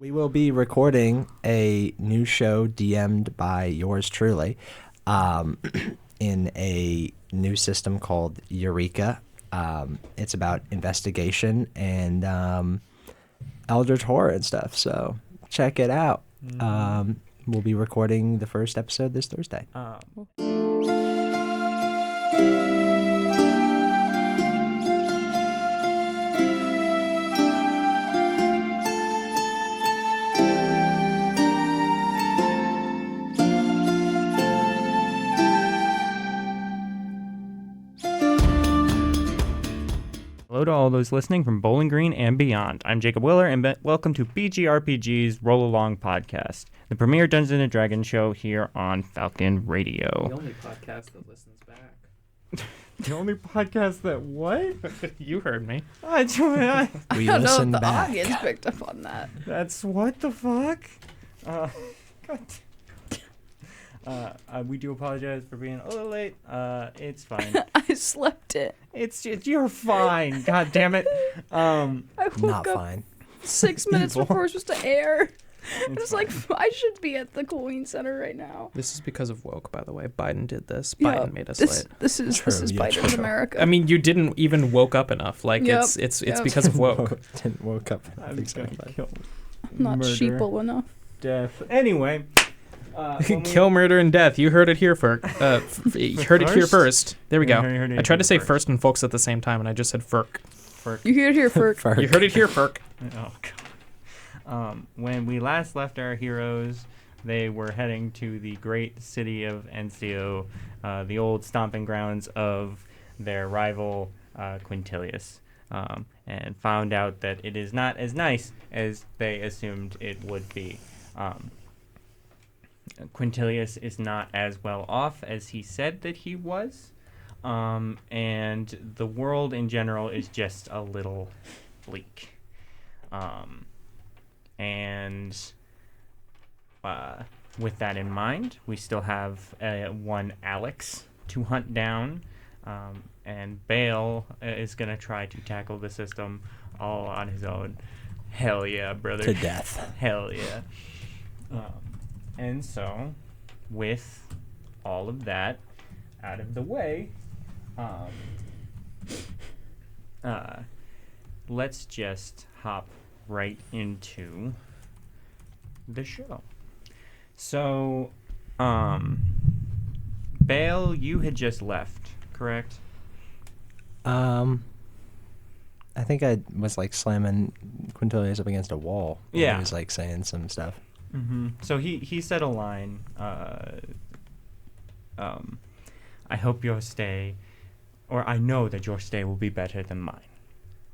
We will be recording a new show DM'd by yours truly in a new system called Eureka. It's about investigation and Eldritch Horror and stuff, so check it out. We'll be recording the first episode this Thursday. Hello to all those listening from Bowling Green and beyond. I'm Jacob Willer, and welcome to BGRPG's Roll Along Podcast, the premier Dungeons & Dragons show here on Falcon Radio. The only podcast that listens back. The only podcast that what? You heard me. We I don't know if the back. audience picked up on that. That's what the fuck? God. We do apologize for being a little late. It's fine. I slept it. You're fine. God damn it. I woke Not up fine. 6 minutes Evil. before it was supposed to air. It's It's like, I should be at the Queen Center right now. This is because of woke, by the way. Biden did this. Yeah, Biden made us This late. is True, yeah, Biden's true. America. I mean, you didn't even woke up enough. Like Yep, it's yep. because of woke. Didn't woke up. I'm gonna kill I'm not murder, sheeple enough. death. Anyway. Kill, murder, and death. You heard it here first. You heard it here first. There we Yeah, go. you heard it I tried to say here first and folks at the same time, and I just said Ferk. You hear it here first. You heard it here, Ferk. Oh god. When we last left our heroes, they were heading to the great city of Encio, the old stomping grounds of their rival Quintilius, and found out that it is not as nice as they assumed it would be. Quintilius is not as well off as he said that he was, and the world in general is just a little bleak. And with that in mind, we still have one Alex to hunt down, and Baal is going to try to tackle the system all on his own. Hell yeah, brother. To death. Hell yeah. And so, with all of that out of the way, let's just hop right into the show. So, Baal, you had just left, correct? I think I was like slamming Quintilius up against a wall. when Yeah. He was like saying some stuff. Mm-hmm. So he said a line, I hope your stay, or I know that your stay will be better than mine.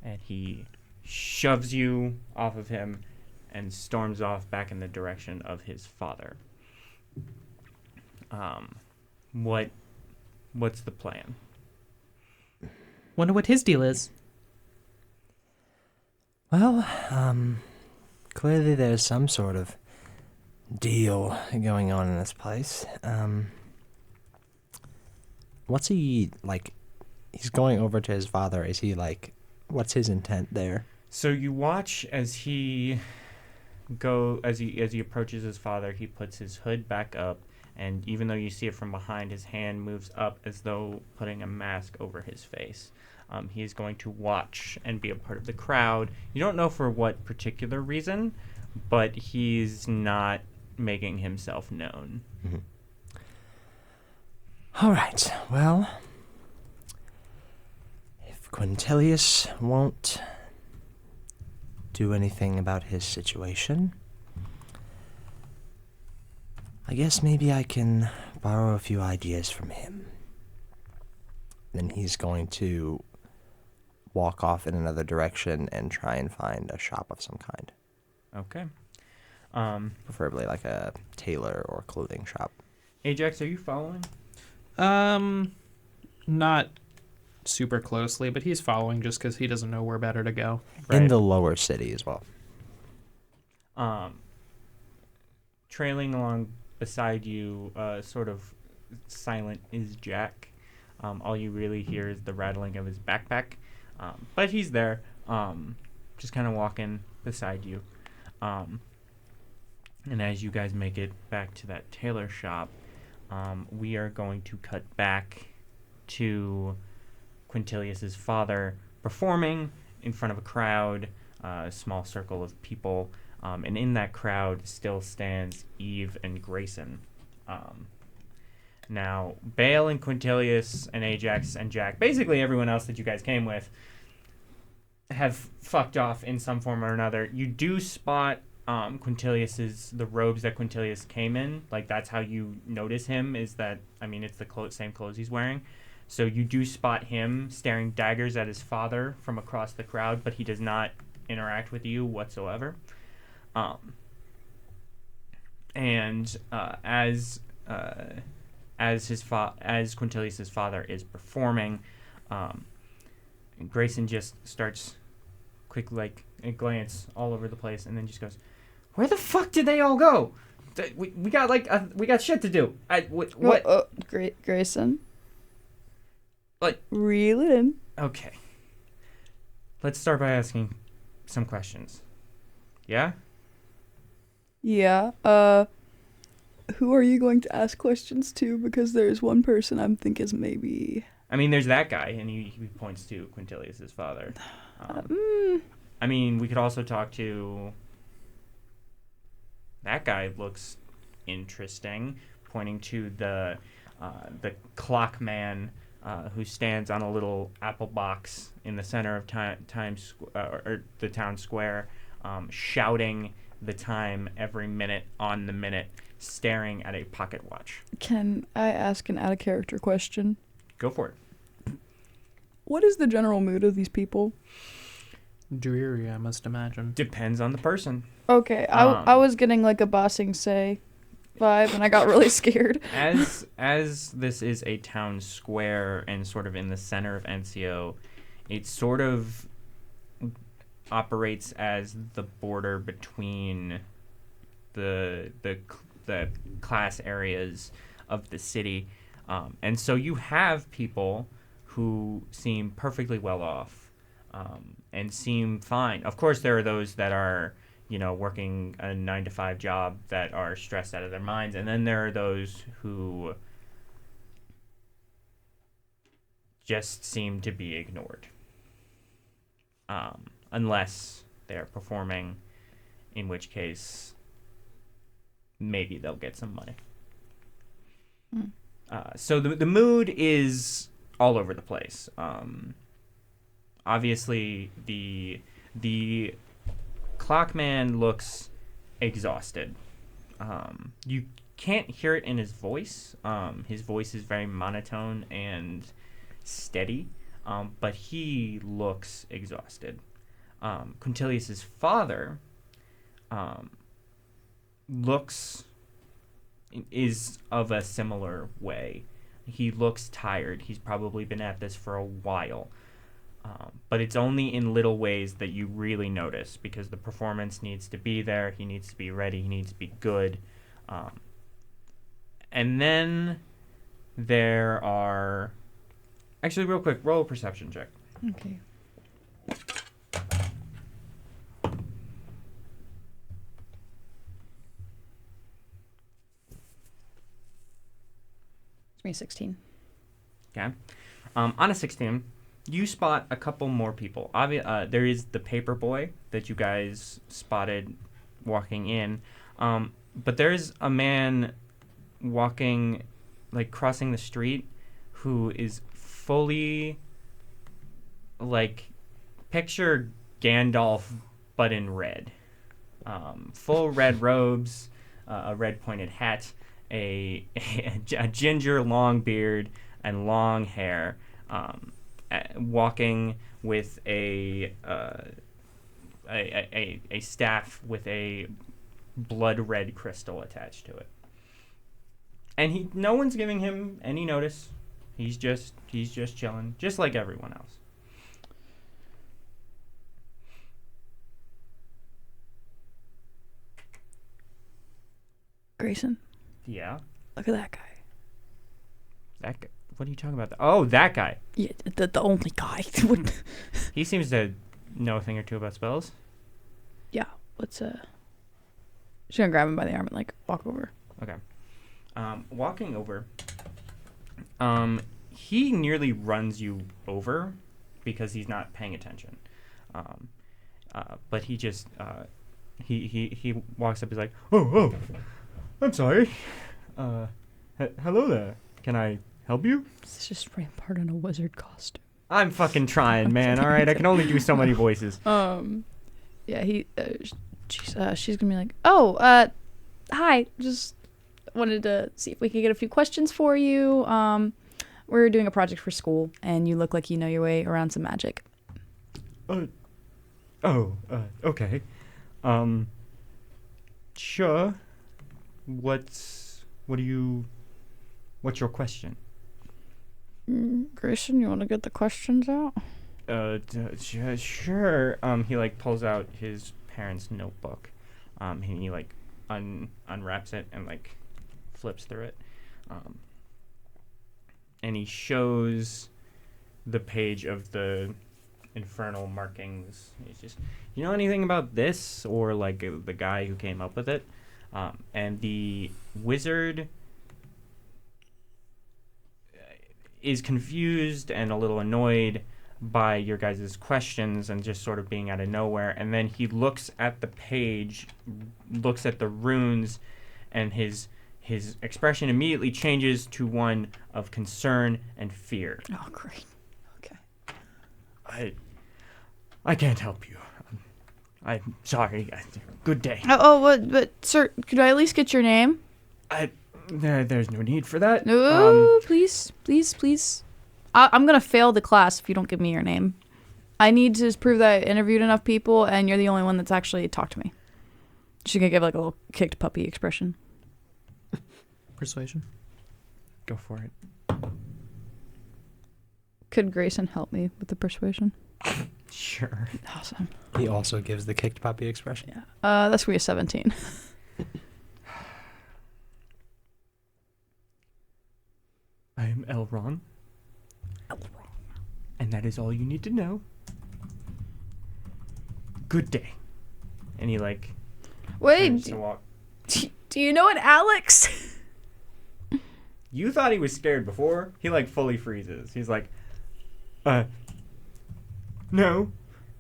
And he shoves you off of him and storms off back in the direction of his father. What's the plan? Wonder what his deal is. Well, clearly there's some sort of deal going on in this place. What's he like? He's going over to his father. Is he like? What's his intent there? So you watch as he approaches his father. He puts his hood back up, and even though you see it from behind, his hand moves up as though putting a mask over his face. He is going to watch and be a part of the crowd. You don't know for what particular reason, but he's not making himself known. Mm-hmm. All right. Well, if Quintilius won't do anything about his situation, I guess maybe I can borrow a few ideas from him. Then he's going to walk off in another direction and try and find a shop of some kind. Okay. Preferably like a tailor or clothing shop. Ajax, are you following? Not super closely, but he's following just because he doesn't know where better to go. In the lower city as well. Trailing along beside you, sort of silent, is Jack. All you really hear is the rattling of his backpack. But he's there, just kind of walking beside you. And as you guys make it back to that tailor shop, we are going to cut back to Quintilius's father performing in front of a crowd, a small circle of people, and in that crowd still stands Eve and Grayson. Now, Baal and Quintilius and Ajax and Jack, basically everyone else that you guys came with, have fucked off in some form or another. You do spot the robes that Quintilius came in. Like, that's how you notice him, is that, I mean, it's the same clothes he's wearing. So you do spot him staring daggers at his father from across the crowd, but he does not interact with you whatsoever. As Quintilius's father is performing, Grayson just starts quick, like, a glance all over the place, and then just goes, "Where the fuck did they all go? We got we got shit to do. What? Grayson. Like, reel it in. Okay. Let's start by asking some questions. Yeah? Yeah. Who are you going to ask questions to? Because there's one person I'm thinking is maybe. I mean, there's that guy, and he points to Quintilius's father. I mean, we could also talk to. That guy looks interesting, pointing to the clock man who stands on a little apple box in the center of the town square, shouting the time every minute on the minute, staring at a pocket watch. Can I ask an out-of-character question? Go for it. What is the general mood of these people? Dreary, I must imagine. Depends on the person. Okay, I was getting like a Bossing Say vibe, and I got really scared. As this is a town square and sort of in the center of Encio, it sort of operates as the border between the class areas of the city, and so you have people who seem perfectly well off. And seem fine. Of course, there are those that are, working a 9-to-5 job that are stressed out of their minds, and then there are those who just seem to be ignored, unless they're performing, in which case maybe they'll get some money. So the mood is all over the place. Obviously, the clockman looks exhausted. You can't hear it in his voice. His voice is very monotone and steady, but he looks exhausted. Quintilius's father is of a similar way. He looks tired. He's probably been at this for a while. But it's only in little ways that you really notice, because the performance needs to be there. He needs to be ready. He needs to be good. And then there are... Actually, real quick, roll a perception check. Okay. It's me 16. Okay. On a 16... You spot a couple more people. There is the paper boy that you guys spotted walking in. But there's a man walking, like, crossing the street, who is fully, like, picture Gandalf, but in red. Full red robes, a red pointed hat, a ginger long beard, and long hair. Walking with a staff with a blood red crystal attached to it, and no one's giving him any notice. He's just chilling, just like everyone else. Grayson. Yeah. Look at that guy. That guy. What are you talking about? Oh, that guy. Yeah, the only guy. He seems to know a thing or two about spells. Yeah. Let's She's gonna grab him by the arm and like walk over. Okay. Walking over, he nearly runs you over because he's not paying attention. But he just he walks up. He's like, oh, I'm sorry. Hello there. Can I help you? It's just Rampart in a wizard costume. I'm fucking trying, man. All right, I can only do so many voices. Yeah, she's gonna be like, oh, hi, just wanted to see if we could get a few questions for you. We're doing a project for school, and you look like you know your way around some magic. Okay. Sure. What's your question? Grayson, you want to get the questions out? Sure. He like pulls out his parents' notebook. He like unwraps it and like flips through it. And he shows the page of the infernal markings. He's just, you know anything about this, or like the guy who came up with it? And the wizard is confused and a little annoyed by your guys' questions and just sort of being out of nowhere. And then he looks at the page, looks at the runes, and his expression immediately changes to one of concern and fear. Oh, great. Okay. I can't help you. I'm sorry. Good day. But sir, could I at least get your name? There's no need for that. No, please. I'm gonna fail the class if you don't give me your name. I need to prove that I interviewed enough people, and you're the only one that's actually talked to me. She's gonna give like a little kicked puppy expression. Persuasion. Go for it. Could Grayson help me with the persuasion? Sure. Awesome. He also gives the kicked puppy expression. Yeah. That's gonna be a 17. I am Elron. And that is all you need to know. Good day. And he like Wait. to walk. Do you know an Alex? You thought he was scared before. He like fully freezes. He's like, no.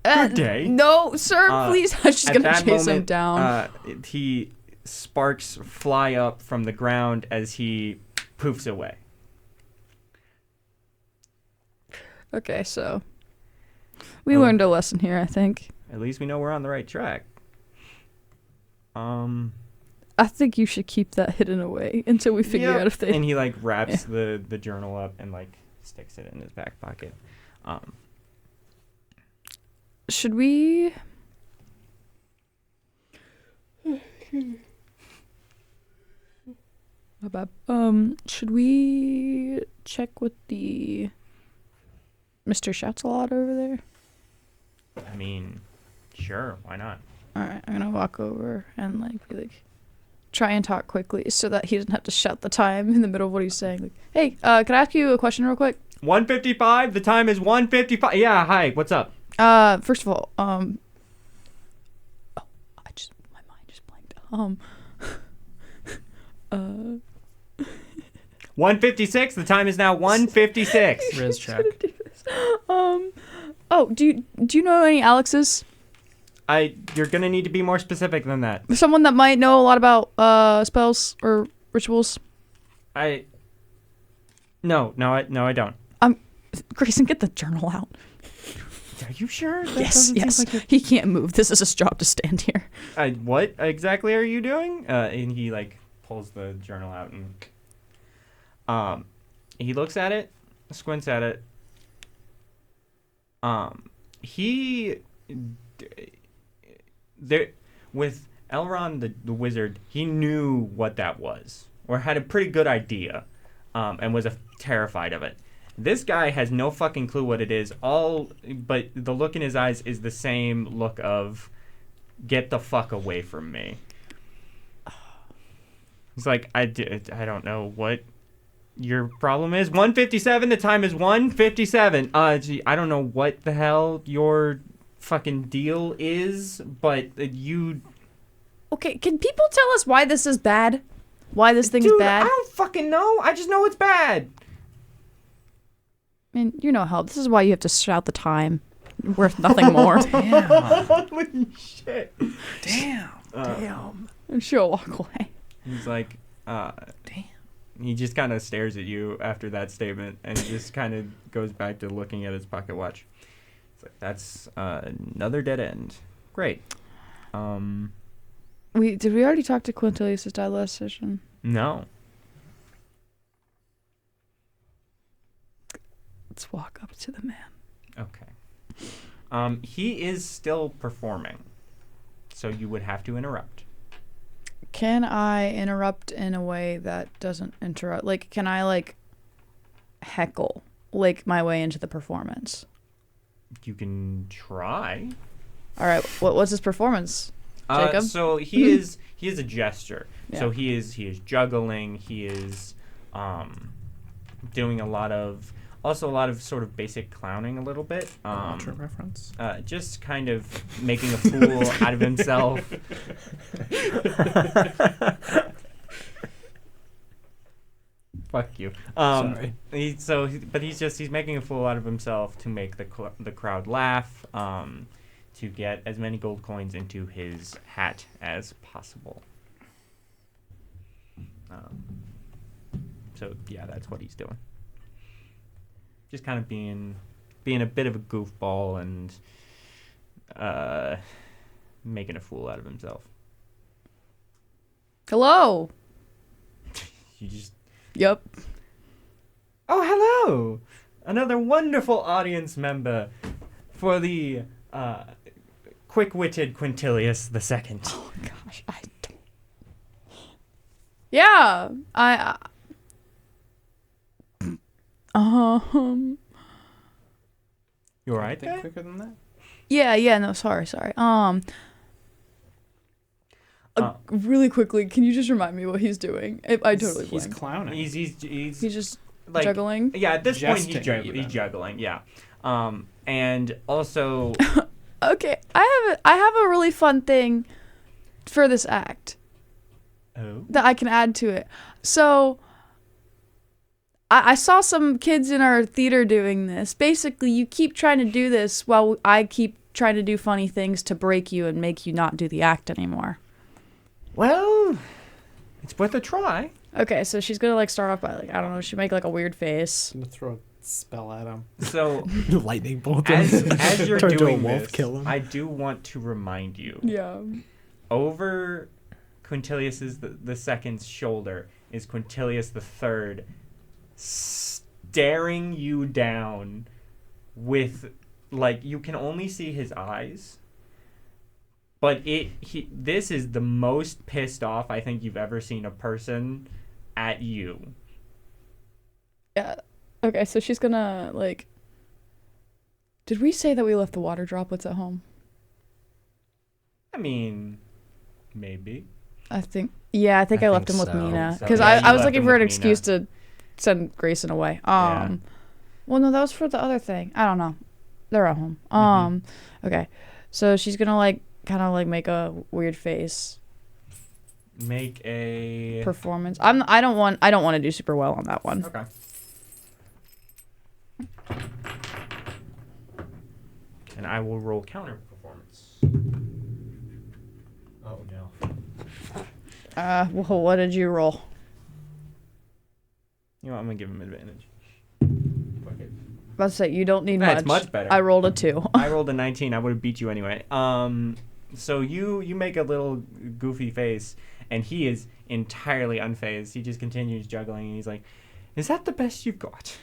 Good day. No, sir, please. She's gonna chase him down. He sparks fly up from the ground as he poofs away. Okay, so we learned a lesson here, I think. At least we know we're on the right track. I think you should keep that hidden away until we figure out if they... And he like wraps the journal up and like sticks it in his back pocket. Should we... My bad. Should we check with the Mr. Shouts-a-lot over there? I mean, sure, why not? Alright, I'm gonna walk over and like be like, try and talk quickly so that he doesn't have to shout the time in the middle of what he's saying. Like, hey, can I ask you a question real quick? 1:55. The time is 1:55. Yeah, hi. What's up? First of all, my mind just blanked. 1:56. The time is now 1:56. Riz check. Do you know any Alexes? You're gonna need to be more specific than that. Someone that might know a lot about spells or rituals. No, I don't. Grayson, get the journal out. Are you sure? Yes. He can't move. This is his job to stand here. What exactly are you doing? And he like pulls the journal out and he looks at it, squints at it. With Elron the wizard, he knew what that was, or had a pretty good idea, and was terrified of it. This guy has no fucking clue what it is. But the look in his eyes is the same look of, get the fuck away from me. He's like, I don't know what your problem is. 1:57. The time is 1:57. I don't know what the hell your fucking deal is, but you Okay, can people tell us why this is bad? Why this thing is bad? I don't fucking know. I just know it's bad. I mean, you're no help. This is why you have to shout the time. You're worth nothing more. Holy shit. Damn. Damn. And she'll walk away. He's like, Damn. he just kind of stares at you after that statement and just kind of goes back to looking at his pocket watch. It's like, that's another dead end. Great. Did we already talk to Quintilius' dad last session? No. Let's walk up to the man. Okay. He is still performing, so you would have to interrupt. Can I interrupt in a way that doesn't interrupt? Like, can I, like, heckle, like, my way into the performance? You can try. All right, what's his performance, Jacob? So he is a gesture. Yeah. So he is juggling. He is doing a lot of sort of basic clowning a little bit. Ultra reference. Just kind of making a fool out of himself. Fuck you. Sorry. He's making a fool out of himself to make the crowd laugh. To get as many gold coins into his hat as possible. So yeah, that's what he's doing. Just kind of being a bit of a goofball and making a fool out of himself. Hello. You just Yep. Oh, hello! Another wonderful audience member for the quick-witted Quintilius II. Oh gosh, I don't. Yeah, You alright Think there? quicker than that? Yeah, no, sorry. Really quickly, can you just remind me what he's doing? I totally He's blanked. clowning. He's just like, juggling. Yeah, at this point Jesting he's even. juggling, yeah. And also Okay, I have a really fun thing for this act that I can add to it. So I saw some kids in our theater doing this. Basically, you keep trying to do this while I keep trying to do funny things to break you and make you not do the act anymore. well, it's worth a try. Okay, so she's gonna like start off by like, I don't know, she make like a weird face. I'm gonna throw a spell at him. So Lightning bolt. as you're Turn into a doing wolf, this, kill him. I do want to remind you, Yeah. over Quintilius the second's shoulder is Quintilius the third, staring you down with, like, you can only see his eyes, but this is the most pissed off I think you've ever seen a person at you. Yeah. Okay, so she's gonna like. Did we say that we left the water droplets at home? I mean, maybe. I think. Yeah, I think I left think him with so. Mina So, because yeah, I you was left looking him for an with excuse to send Grayson away. Yeah. Well, no, that was for the other thing. I don't know. They're at home. Okay, so she's gonna like kind of like make a weird face Make a performance. I don't want to do super well on that one. Okay. And I will roll counter performance. Oh no. Well, what did you roll? You know what, I'm gonna give him advantage. Fuck it. About to say you don't need That's much. much better. I rolled a 2. I rolled a 19. I would have beat you anyway. So you make a little goofy face, and he is entirely unfazed. He just continues juggling, and he's like, "Is that the best you've got?"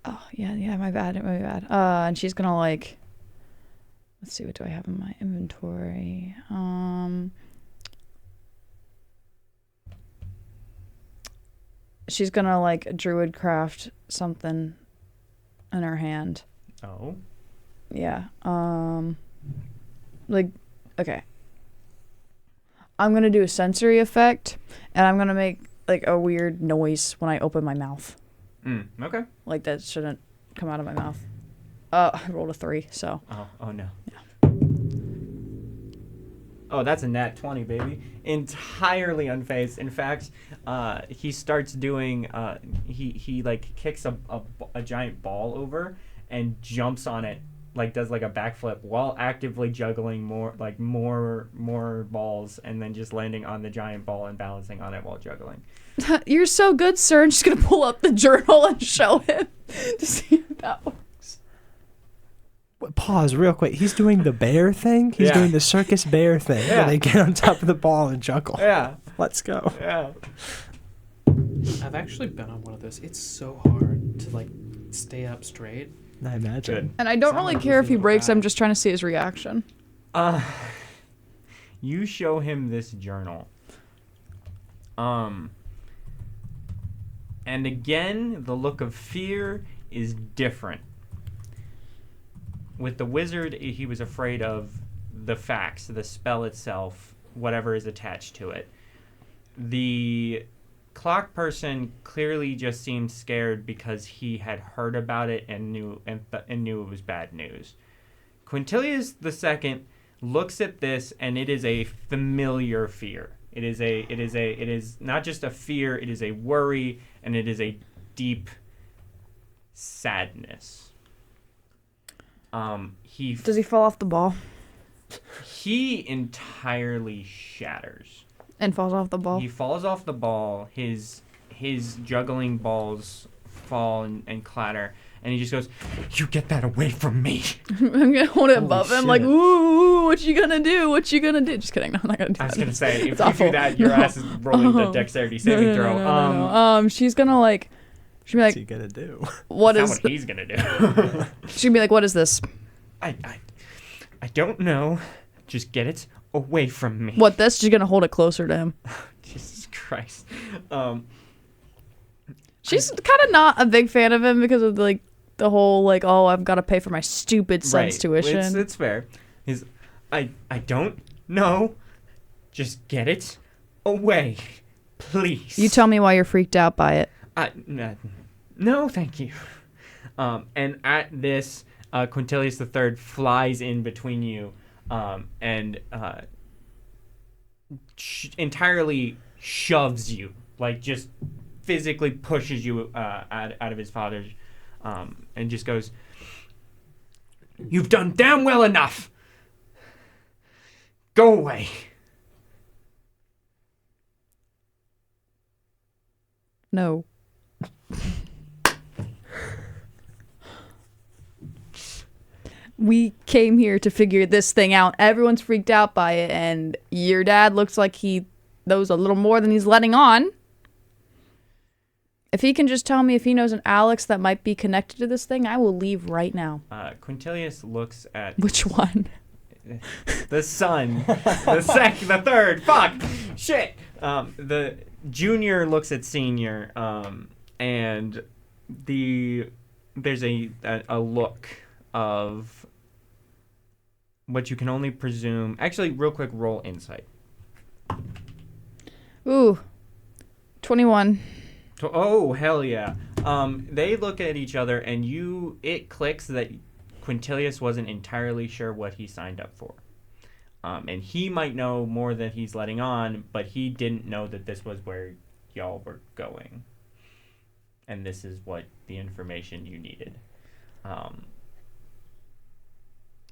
Oh, yeah, my bad. And she's gonna like, let's see, what do I have in my inventory? She's gonna like druid craft something in her hand. Oh. Yeah. Like, okay. I'm gonna do a sensory effect, and I'm gonna make like a weird noise when I open my mouth. Okay. Like that shouldn't come out of my mouth. I rolled a 3, so. Oh no. Yeah. Oh, that's a nat 20, baby. Entirely unfazed. In fact, he starts doing, he like kicks a giant ball over and jumps on it, like does like a backflip while actively juggling more balls and then just landing on the giant ball and balancing on it while juggling. You're so good, sir. I'm just going to pull up the journal and show him to see if that works. Pause real quick. He's doing the bear thing? He's doing the circus bear thing. Yeah. Where they get on top of the ball and juggle. Yeah. Let's go. Yeah. I've actually been on one of those. It's so hard to like stay up straight. I imagine. Good. And I don't Sound really like care if goofy he little breaks. guy. I'm just trying to see his reaction. You show him this journal. And again, the look of fear is different. With the wizard, he was afraid of the facts, the spell itself, whatever is attached to it. The clock person clearly just seemed scared because he had heard about it and knew it was bad news. Quintilius II looks at this, and it is a familiar fear. It is not just a fear, it is a worry, and it is a deep sadness. Does he fall off the ball? He entirely shatters. And falls off the ball? He falls off the ball. His juggling balls fall and clatter, and he just goes, "You get that away from me!" I'm gonna hold it above him, shit. like, ooh, what you gonna do? What you gonna do? Just kidding. No, I'm not gonna do I was that. gonna say, if It's you awful. do that, your No. ass is rolling the dexterity saving throw. No. She's gonna like, she'll be What's like, he gonna do? what That's is? not what he's gonna do. She'll be like, what is this? I don't know. Just get it away from me. What this? She's gonna hold it closer to him. Jesus Christ. She's kind of not a big fan of him because of like the whole like, oh, I've got to pay for my stupid son's tuition. It's fair. I don't know. Just get it away, please. You tell me why you're freaked out by it. No, thank you. And at this, Quintilius III flies in between you, and entirely shoves you, like just physically pushes you out of his father's, and just goes, "You've done damn well enough. Go away." No. We came here to figure this thing out. Everyone's freaked out by it, and your dad looks like he knows a little more than he's letting on. If he can just tell me if he knows an Alex that might be connected to this thing, I will leave right now. Quintilius looks at Which one? the son, the third. Fuck, shit. The junior looks at senior, and there's a look of what you can only presume. Actually, real quick, roll insight. Ooh, 21. Oh, hell yeah. They look at each other, and it clicks that Quintilius wasn't entirely sure what he signed up for. And he might know more than he's letting on, but he didn't know that this was where y'all were going. And this is what the information you needed.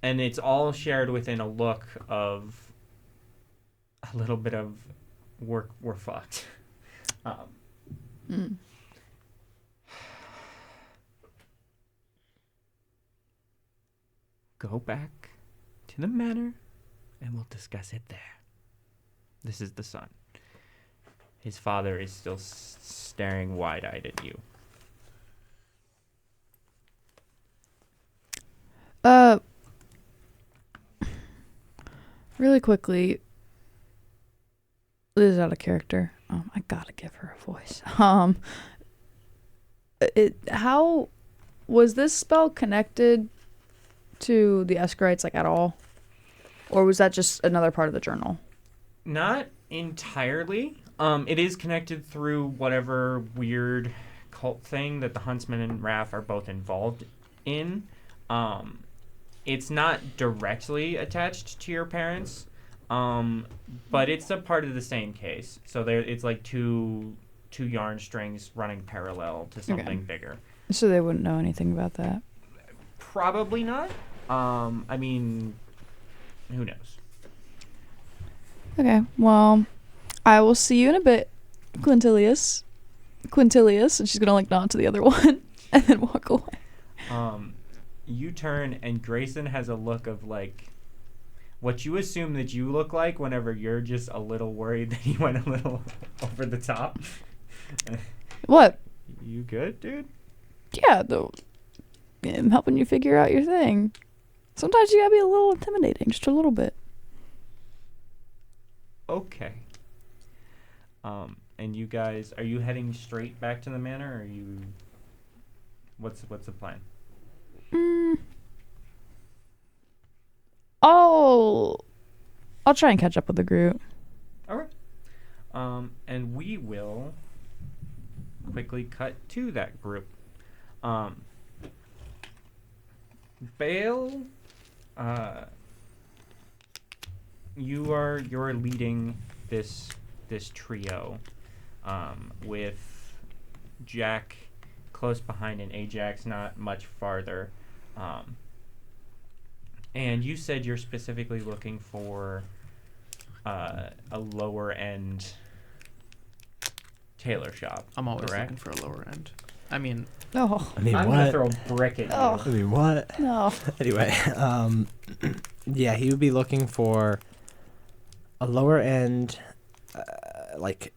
And it's all shared within a look of a little bit of we're fucked. Go back to the manor and we'll discuss it there. This is the son. His father is still staring wide-eyed at you. Really quickly, this is out of character. I gotta give her a voice. How was this spell connected to the Escorites, like, at all? Or was that just another part of the journal? Not entirely. It is connected through whatever weird cult thing that the Huntsman and Raph are both involved in. It's not directly attached to your parents, But it's a part of the same case. So it's like two yarn strings running parallel to something bigger. So they wouldn't know anything about that. Probably not. I mean, who knows? Okay, well, I will see you in a bit, Quintilius, and she's gonna like nod to the other one and then walk away. You turn and Grayson has a look of like what you assume that you look like whenever you're just a little worried that he went a little over the top. What? You good, dude? Yeah, I'm helping you figure out your thing. Sometimes you gotta be a little intimidating, just a little bit. Okay. And you guys, are you heading straight back to the manor, or are you? What's the plan? I'll try and catch up with the group. All right. And we will quickly cut to that group. Baal, you're leading this trio, with Jack close behind and Ajax not much farther. And you said you're specifically looking for a lower end tailor shop. I'm always correct? looking for a lower end. I mean, I'm gonna throw a brick at you. I mean, what? No. Anyway, yeah, he would be looking for a lower end, like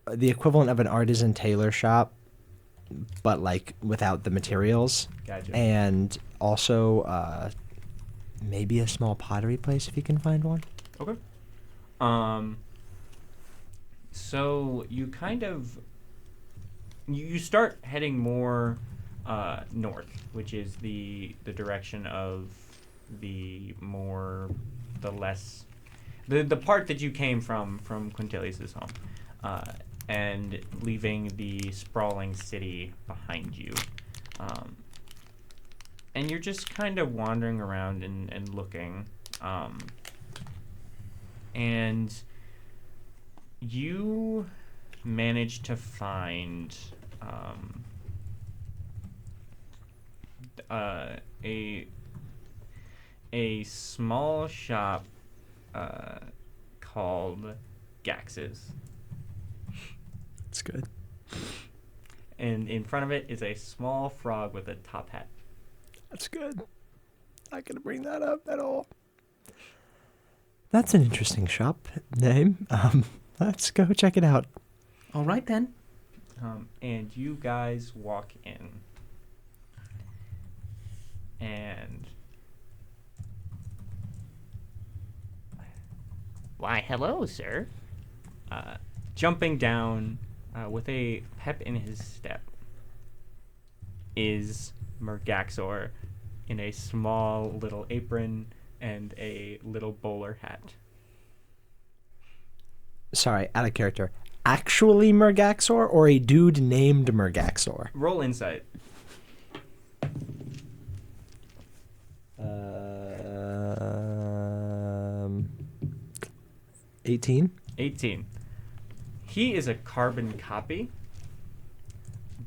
the equivalent of an artisan tailor shop, but like without the materials. Gotcha. And also maybe a small pottery place if you can find one. Okay. So you kind of you start heading more north, which is the direction of the part that you came from Quintilius's home, and leaving the sprawling city behind you. And you're just kind of wandering around and looking, and you manage to find a small shop called Gax's. That's good. And in front of it is a small frog with a top hat. That's good. Not gonna bring that up at all. That's an interesting shop name. Let's go check it out. all right then. And you guys walk in. And why, hello, sir. Jumping down with a pep in his step is Mergaxor in a small little apron and a little bowler hat. Sorry, out of character. Actually Mergaxor or a dude named Mergaxor? Roll insight. 18. 18. He is a carbon copy,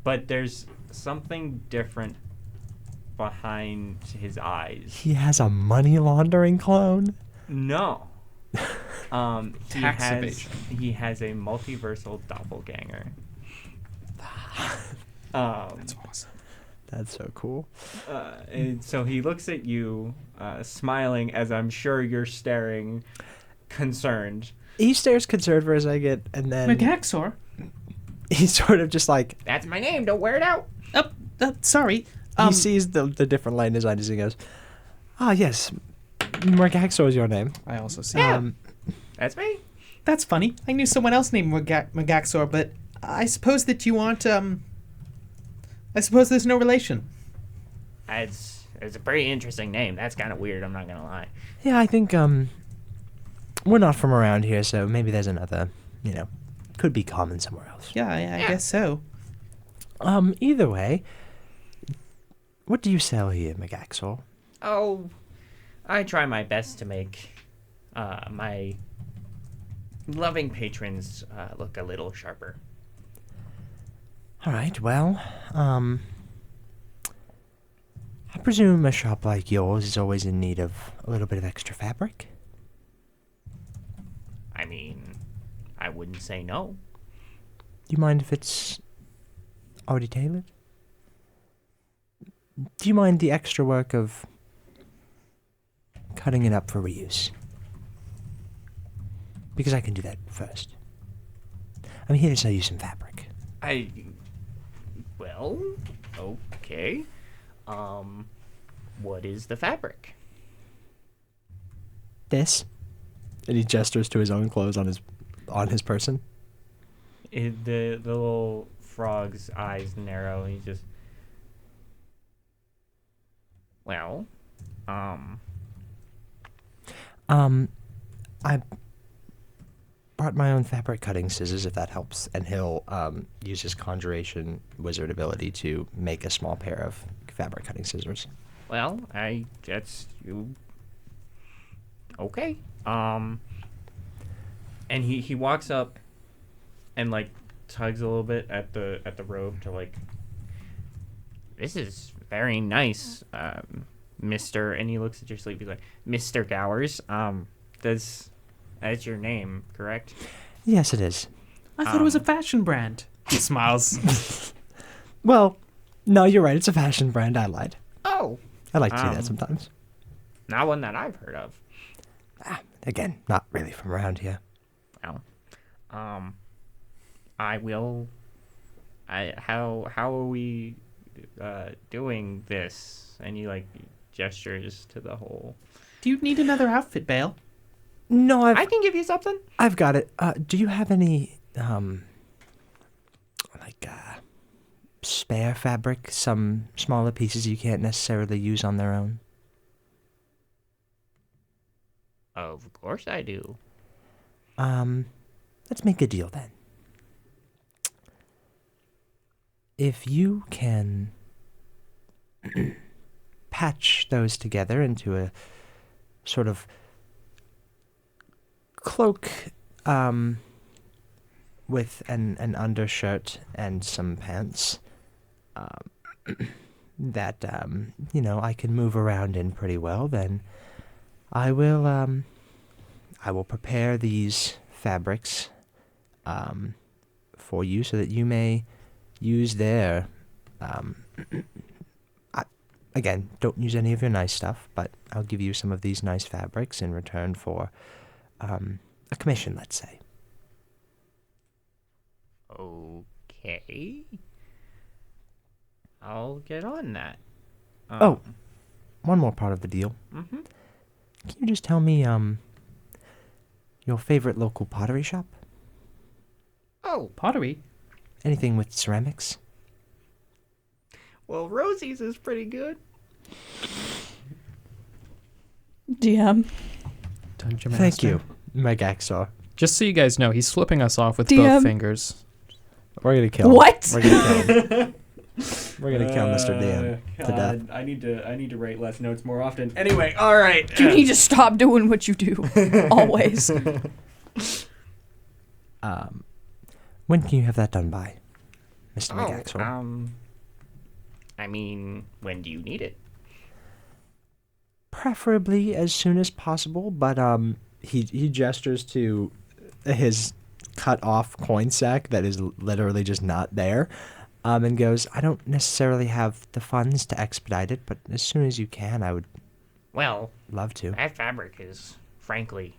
but there's something different behind his eyes. He has a money laundering clone? No. Tax evasion. He has a multiversal doppelganger. That's awesome. That's so cool. And so he looks at you, smiling, as I'm sure you're staring, concerned. He stares concerned for a second, and then Mergaxor? he's sort of just like, That's my name, don't wear it out. Sorry. he sees the different light in his eyes and he goes, yes, Mergaxor is your name. I also see. That's me. That's funny. I knew someone else named Mergaxor, but I suppose that you aren't, I suppose there's no relation. It's a pretty interesting name. That's kind of weird, I'm not going to lie. Yeah, I think, we're not from around here, so maybe there's another, could be common somewhere else. Yeah, I guess so. Either way, what do you sell here, Mergaxor? Oh, I try my best to make my loving patrons look a little sharper. All right, well, I presume a shop like yours is always in need of a little bit of extra fabric? I mean, I wouldn't say no. Do you mind if it's already tailored? Do you mind the extra work of cutting it up for reuse? Because I can do that first. I'm here to sell you some fabric. Well, okay. What is the fabric? This? And he gestures to his own clothes on his person. The little frog's eyes narrow. He just... Well, I brought my own fabric cutting scissors, if that helps, and he'll use his conjuration wizard ability to make a small pair of fabric cutting scissors. well, that's you. Okay. And he walks up and like tugs a little bit at the robe to like, this is very nice, Mr. And he looks at your sleeve. He's like, Mr. Gowers. That's your name, correct? Yes, it is. I thought it was a fashion brand. He smiles. Well, no, you're right. It's a fashion brand. I lied. Oh, I like to do that sometimes. not one that I've heard of. Again, not really from around here. Well, I will. How are we doing this? And he like gestures to the whole. Do you need another outfit, Baal? No, I can give you something. I've got it. Do you have any spare fabric? Some smaller pieces you can't necessarily use on their own? Of course I do. Let's make a deal then. If you can patch those together into a sort of cloak with an undershirt and some pants that I can move around in pretty well, then I will prepare these fabrics for you so that you may use their again, don't use any of your nice stuff, but I'll give you some of these nice fabrics in return for a commission, let's say. Okay. I'll get on that. One more part of the deal. Mm-hmm. Can you just tell me your favorite local pottery shop? Oh, Pottery? Anything with ceramics? well, Rosie's is pretty good. DM. Dungeon Thank you, Megaxor. Just so you guys know, he's flipping us off with DM. both fingers. We're gonna kill him. What? We're gonna kill him. We're gonna kill Mr. DM to death. I need to write less notes more often. Anyway, all right. You need to stop doing what you do. Always. When can you have that done by, Mr. Megaxor? I mean, when do you need it? Preferably as soon as possible, but he gestures to his cut off coin sack that is literally just not there, and goes, I don't necessarily have the funds to expedite it, but as soon as you can, I would Well, love to. that fabric is, frankly,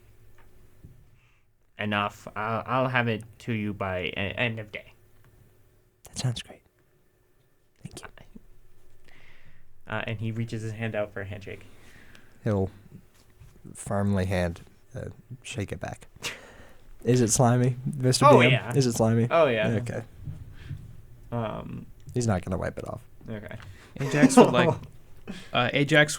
enough. I'll have it to you by end of day. That sounds great. Thank you. And he reaches his hand out for a handshake. He'll firmly shake it back. Is it slimy, Mr. Oh, DM? yeah. Is it slimy? Oh yeah. Okay. Um. He's not gonna wipe it off. Okay. Ajax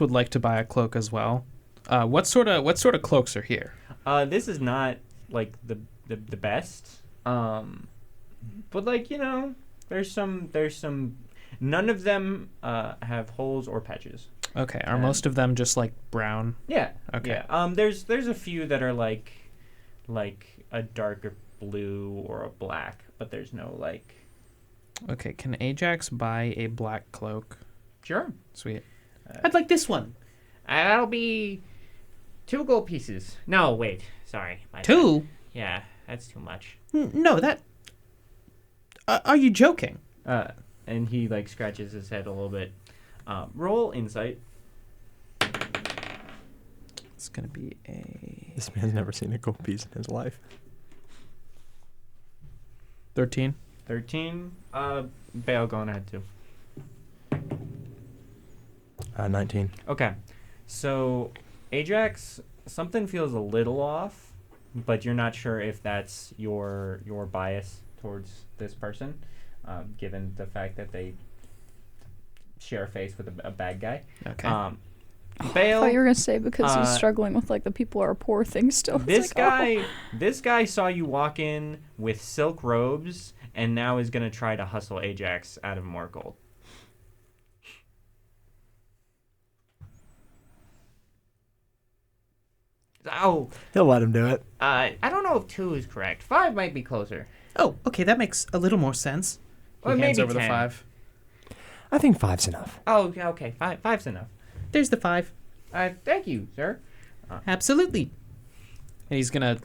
would like to buy a cloak as well. What sort of cloaks are here? This is not like the best. But like there's some. None of them have holes or patches. Okay. Are And- most of them just like brown? Yeah. Okay. Yeah. There's a few that are like a darker blue or a black, but there's no like. Okay. Can Ajax buy a black cloak? Sure. Sweet. I'd like this one. That'll be 2 gold pieces. No, wait. Sorry. My bad. 2? Yeah, that's too much. No, that. Are you joking? And he like scratches his head a little bit. Roll insight. It's gonna be a This man's never seen a gold piece in his life. 13. 13. Baal going ahead too. 19. Okay. So Ajax, something feels a little off, but you're not sure if that's your bias towards this person, given the fact that they share a face with a bad guy. Okay. I Baal, thought you were gonna say because he's uh, struggling with like the people are poor thing still. It's this like, oh. this guy saw you walk in with silk robes and now is gonna try to hustle Ajax out of more gold. Oh, He'll let him do it. I don't know if 2 is correct. 5 might be closer. Oh, okay, that makes a little more sense. He Or hands maybe over 10. the 5. I think 5's enough. Oh, yeah, okay. 5's enough. There's the 5. Thank you, sir. Absolutely. And he's gonna,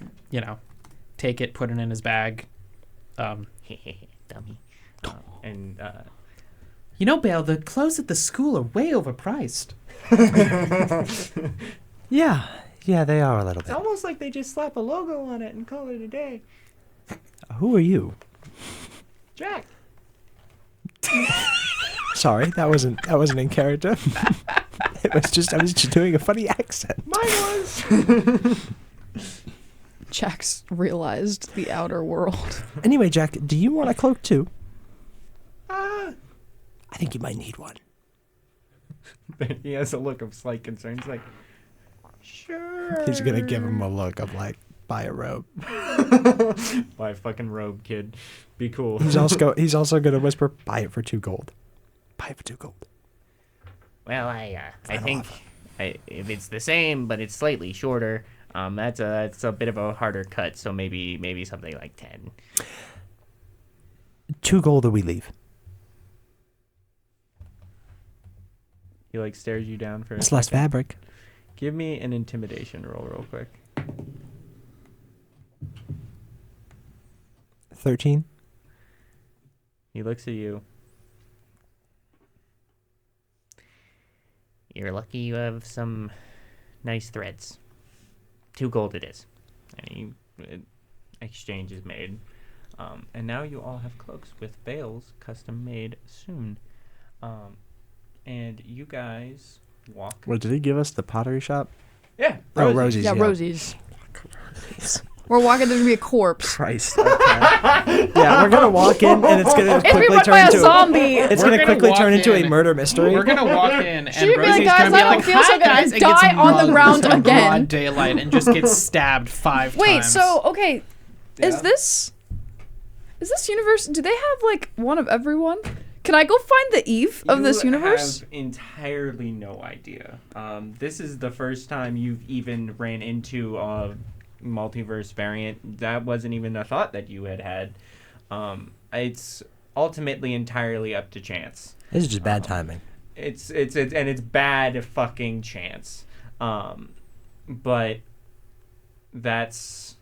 take it, put it in his bag. Dummy. And You know, Baal, the clothes at the school are way overpriced. Yeah, they are a little it's bit. almost like they just slap a logo on it and call it a day. Who are you? Jack. Sorry, that wasn't in character. I was just doing a funny accent. Mine was. Jax realized the outer world. Anyway, Jack, do you want a cloak too? Ah. I think you might need one. He has a look of slight concern. He's like, sure. He's gonna give him a look of like, buy a robe. Buy a fucking robe, kid. Be cool. He's also gonna whisper, buy it for 2 gold. Buy it for 2 gold. Well, I Final think if it's the same but it's slightly shorter, that's a bit of a harder cut. So maybe something like 10. 2 gold or we leave. He like stares you down for. It's less fabric. Give me an intimidation roll real quick. 13. He looks at you. You're lucky you have some nice threads. 2 gold it is. And exchange is made. And now you all have cloaks with veils custom made soon. And you guys walk. What did he give us? The pottery shop? Yeah. Oh, Rosie's. Yeah, Rosie's. We're walking. There's gonna be a corpse. Christ. Okay. Yeah, we're gonna walk in and it's gonna It's being quickly run turn by a into zombie. It's We're gonna gonna quickly walk turn into a in. murder mystery. We're gonna walk in, and She'd be like, Rosie's "Guys, gonna be I don't like, feel so "Hi good," guys," and and gets die on the mugged ground in again. broad daylight and just gets stabbed 5 Wait, times. so okay, Yeah. is this universe? Do they have like one of everyone? Can I go find the Eve of this universe? I have entirely no idea. This is the first time you've even ran into a multiverse variant. That wasn't even a thought that you had. It's ultimately entirely up to chance. This is just bad timing. It's bad fucking chance. But that's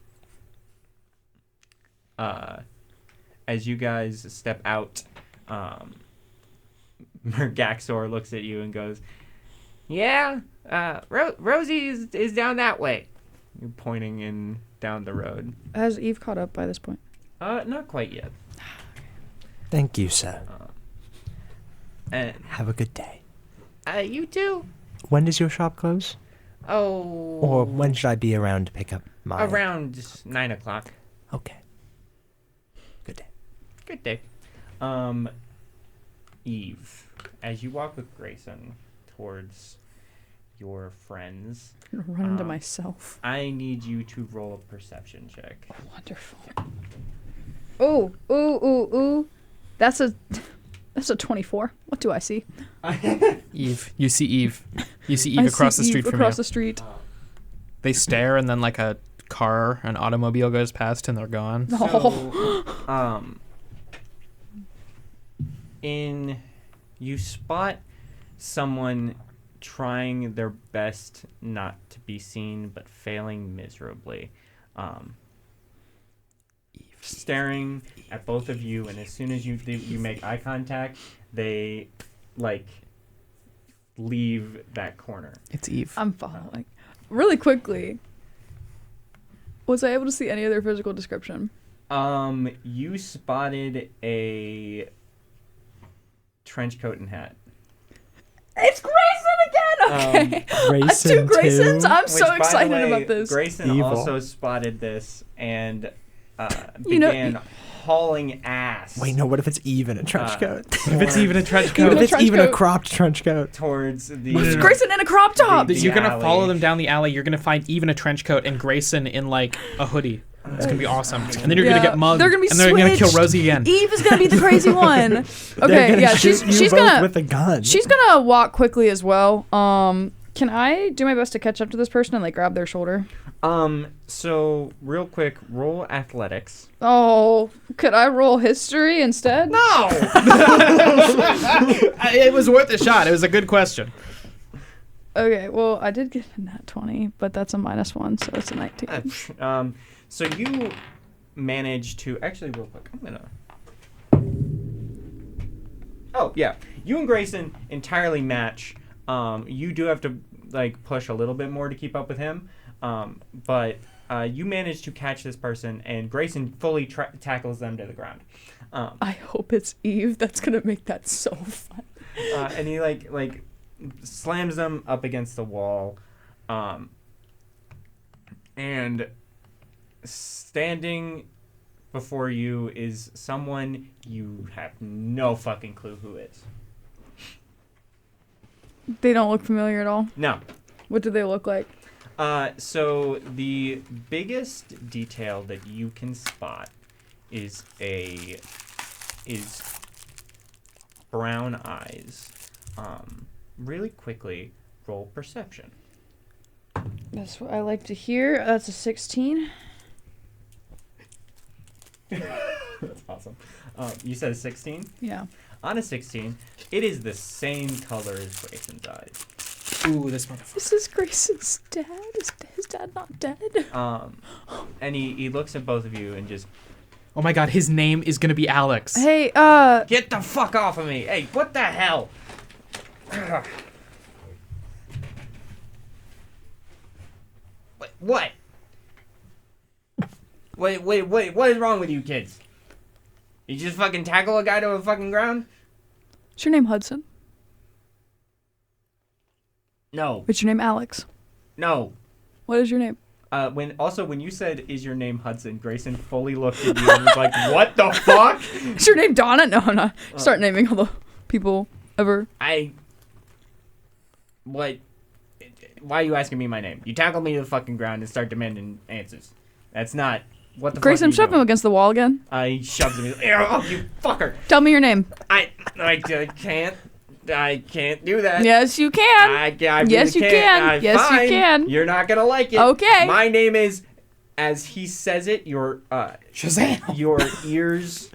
as you guys step out, Mergaxor looks at you and goes, "Yeah, Rosie is down that way." You're pointing in down the road. Has Eve caught up by this point? Not quite yet. Thank you, sir. And Have a good day. you too. When does your shop close? Oh. Or when should I be around to pick up my... Around 9:00. Okay. Good day. Good day. Eve, as you walk with Grayson towards your friends, I'm gonna run into myself. I need you to roll a perception check. Wonderful. Ooh. That's That's a 24. What do I see? Eve. You see Eve. You see Eve I across see the Eve street from across you. the street. They stare, and then like an automobile goes past, and they're gone. So, you spot someone trying their best not to be seen, but failing miserably. Staring at both of you, and as soon as you make eye contact, they leave that corner. It's Eve. I'm following. Really quickly, was I able to see any of their physical description? You spotted a trench coat and hat. It's Grayson again! Okay. Grayson Two Graysons? too? I'm so Which, by the excited way, about this. Grayson Evil. also spotted this and You know- began hauling ass. Wait, no. What if it's Eve in a trench coat? If it's even a trench What coat, if it's trench even a coat. cropped trench coat? towards the It's Grayson in a crop top! The- you're gonna alley. follow them down the alley. You're gonna find Eve in a trench coat and Grayson in like a hoodie. It's gonna be awesome. And then you're gonna get mugged. They're gonna be and they're gonna kill switched. Rosie again. Eve is gonna be the crazy one. They're Okay, gonna yeah, shoot you she's both gonna with a gun. she's gonna walk quickly as well. Can I do my best to catch up to this person and like grab their shoulder? So real quick, roll athletics. Oh, could I roll history instead? No. It was worth a shot. It was a good question. Okay, well I did get a nat 20, but that's a -1, so it's a 19. So you manage to actually real quick. I'm gonna. Oh yeah, you and Grayson entirely match. You do have to like push a little bit more to keep up with him, but you manage to catch this person, and Grayson fully tackles them to the ground. I hope it's Eve. That's gonna make that so fun. And he like slams them up against the wall, and standing before you is someone you have no fucking clue who is. They don't look familiar at all. No. What do they look like? So the biggest detail that you can spot is brown eyes. Really quickly, roll perception. That's what I like to hear. That's a 16. That's awesome. You said a 16? Yeah. On a 16, it is the same color as Grayson's eyes. Ooh, this motherfucker. This is Grayson's dad. Is his dad not dead? And he looks at both of you and just, Oh my god, his name is gonna be Alex. Hey, get the fuck off of me! Hey, what the hell? What? Wait, what is wrong with you kids? You just fucking tackle a guy to a fucking ground? is your name Hudson? No. Is your name Alex? No. What is your name? When you said, is your name Hudson, Grayson fully looked at you and was like, what the fuck? Is your name Donna? No, I'm not. Start naming all the people ever. What? Why are you asking me my name? You tackle me to the fucking ground and start demanding answers. That's not... What the Grayson, fuck shove him against the wall again. He shoves me. Oh, you fucker! Tell me your name. I can't do that. Yes, you can. I really Yes, you can't. can. Yes, you Fine. can. You're not gonna like it. Okay. My name is, as he says it, your Shazam! your ears.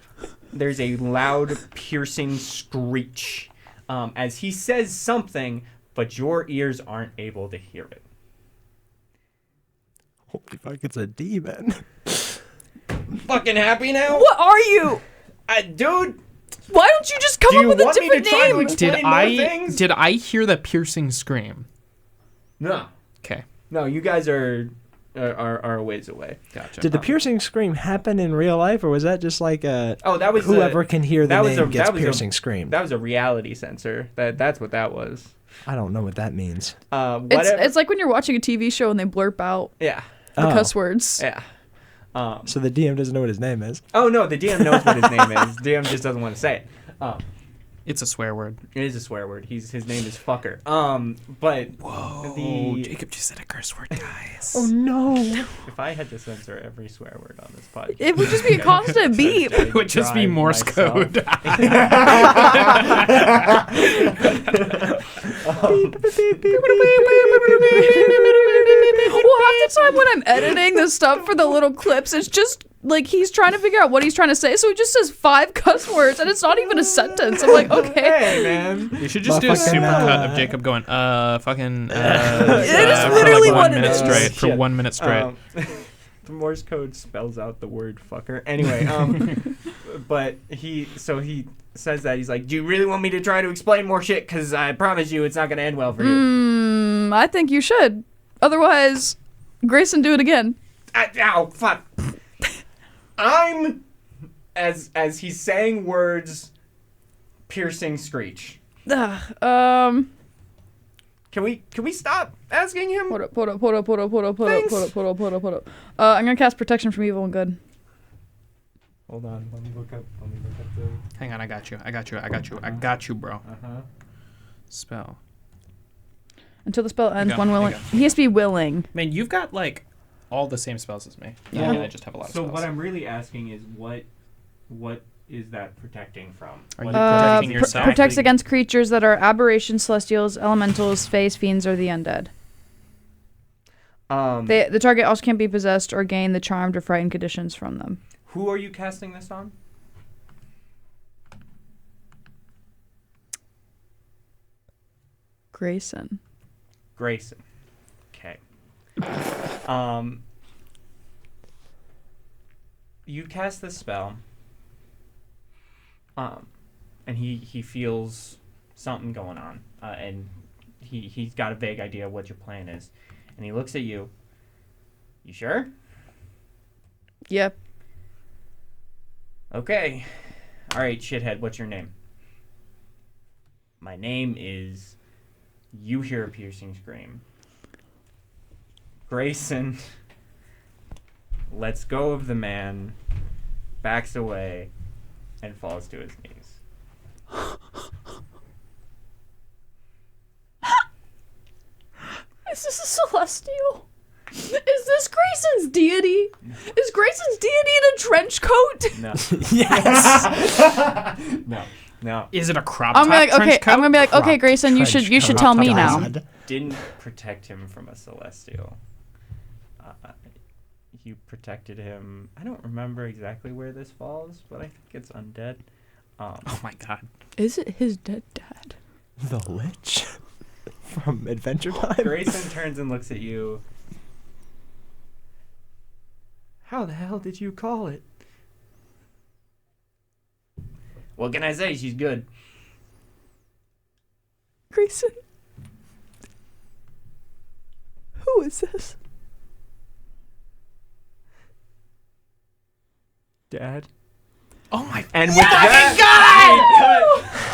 There's a loud, piercing screech, as he says something, but your ears aren't able to hear it. Holy fuck, it's a demon. Fucking happy now? What are you? Dude, Why don't you just come do up you with a want me to different try to name? explain more things? Did I hear the piercing scream? No. Okay, No, you guys are a ways away. gotcha. Did the piercing scream happen in real life, or was that just like a Oh, that was whoever can hear the that was name a- gets that was a- piercing scream? That was a reality sensor. That's what that was. I don't know what that means. It's like when you're watching a TV show and they blurp out yeah, the Oh. cuss words. yeah. So the DM doesn't know what his name is. Oh no, the DM knows what his name is. DM just doesn't want to say it. It's a swear word. It is a swear word. His name is fucker. But Whoa, Jacob just said a curse word, guys. Oh no! if I had to censor every swear word on this podcast, It would just be a constant beep. It would just be Morse code. Well, half the time when I'm editing the stuff for the little clips, it's just like he's trying to figure out what he's trying to say, so he just says 5 cuss words, and it's not even a sentence. I'm like, okay. hey man, You should just do a super cut of Jacob going, fucking, It is literally for like what 1 it minute is. straight. For Shit. 1 minute straight. The Morse code spells out the word fucker. Anyway, but he says that he's like, do you really want me to try to explain more shit? Because I promise you, it's not gonna end well for you. I think you should. Otherwise, Grayson, do it again. Ow, fuck. I'm as he's saying words, piercing screech. Ugh, Can we stop asking him? Hold up. I'm gonna cast protection from evil and good. Hold on, let me look up the. Hang on, I got you, bro. Spell. Until the spell ends, go, one you willing. go. He has to be willing. Man, you've got like all the same spells as me. Yeah. I mean, I just have a lot of So spells. what I'm really asking is what is that protecting from? Are you What protecting is yourself? Protects against creatures that are aberrations, celestials, elementals, fays, fiends, or the undead. The target also can't be possessed or gain the charmed or frightened conditions from them. Who are you casting this on? Grayson. Grayson. Okay. You cast this spell. And he feels something going on. And he's got a vague idea of what your plan is. And he looks at you. You sure? Yep. Okay. Alright, shithead, what's your name? My name is... You hear a piercing scream. Grayson lets go of the man, backs away, and falls to his knees. Is this a celestial? Is this Grayson's deity? Is Grayson's deity in a trench coat? No. Yes. No. Is it a crop I'm top gonna be like, trench okay. coat? I'm gonna be like, okay, Cropped Grayson, you trench should coat. tell me God. now. Didn't protect him from a celestial. You protected him. I don't remember exactly where this falls, but I think it's undead. Oh my god. Is it his dead dad? The Lich from Adventure Time. Grayson turns and looks at you. How the hell did you call it? What can I say? She's good. Grayson. Who is this? Dad. Oh my And with that,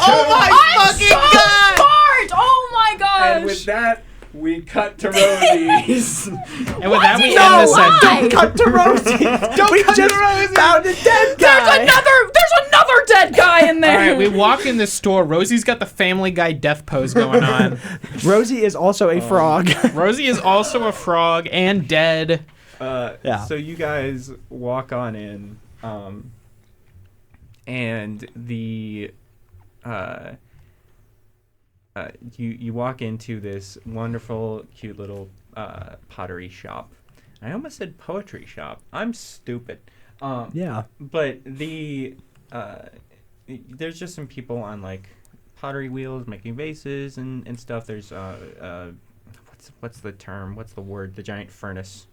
Oh my fucking god! Smart! Oh my gosh! and with that, we cut to Rosie's. And with that, we No, end this why? segment. Cut to Rosie. We just found a dead guy. There's another dead guy in there. All right, we walk in this store. Rosie's got the Family Guy death pose going on. Rosie is also a frog. Rosie is also a frog and dead. Yeah. So you guys walk on in, and the you walk into this wonderful, cute little pottery shop. I almost said poetry shop. I'm stupid. Yeah. But there's just some people on like pottery wheels making vases and stuff. There's what's the term? What's the word? The giant furnace.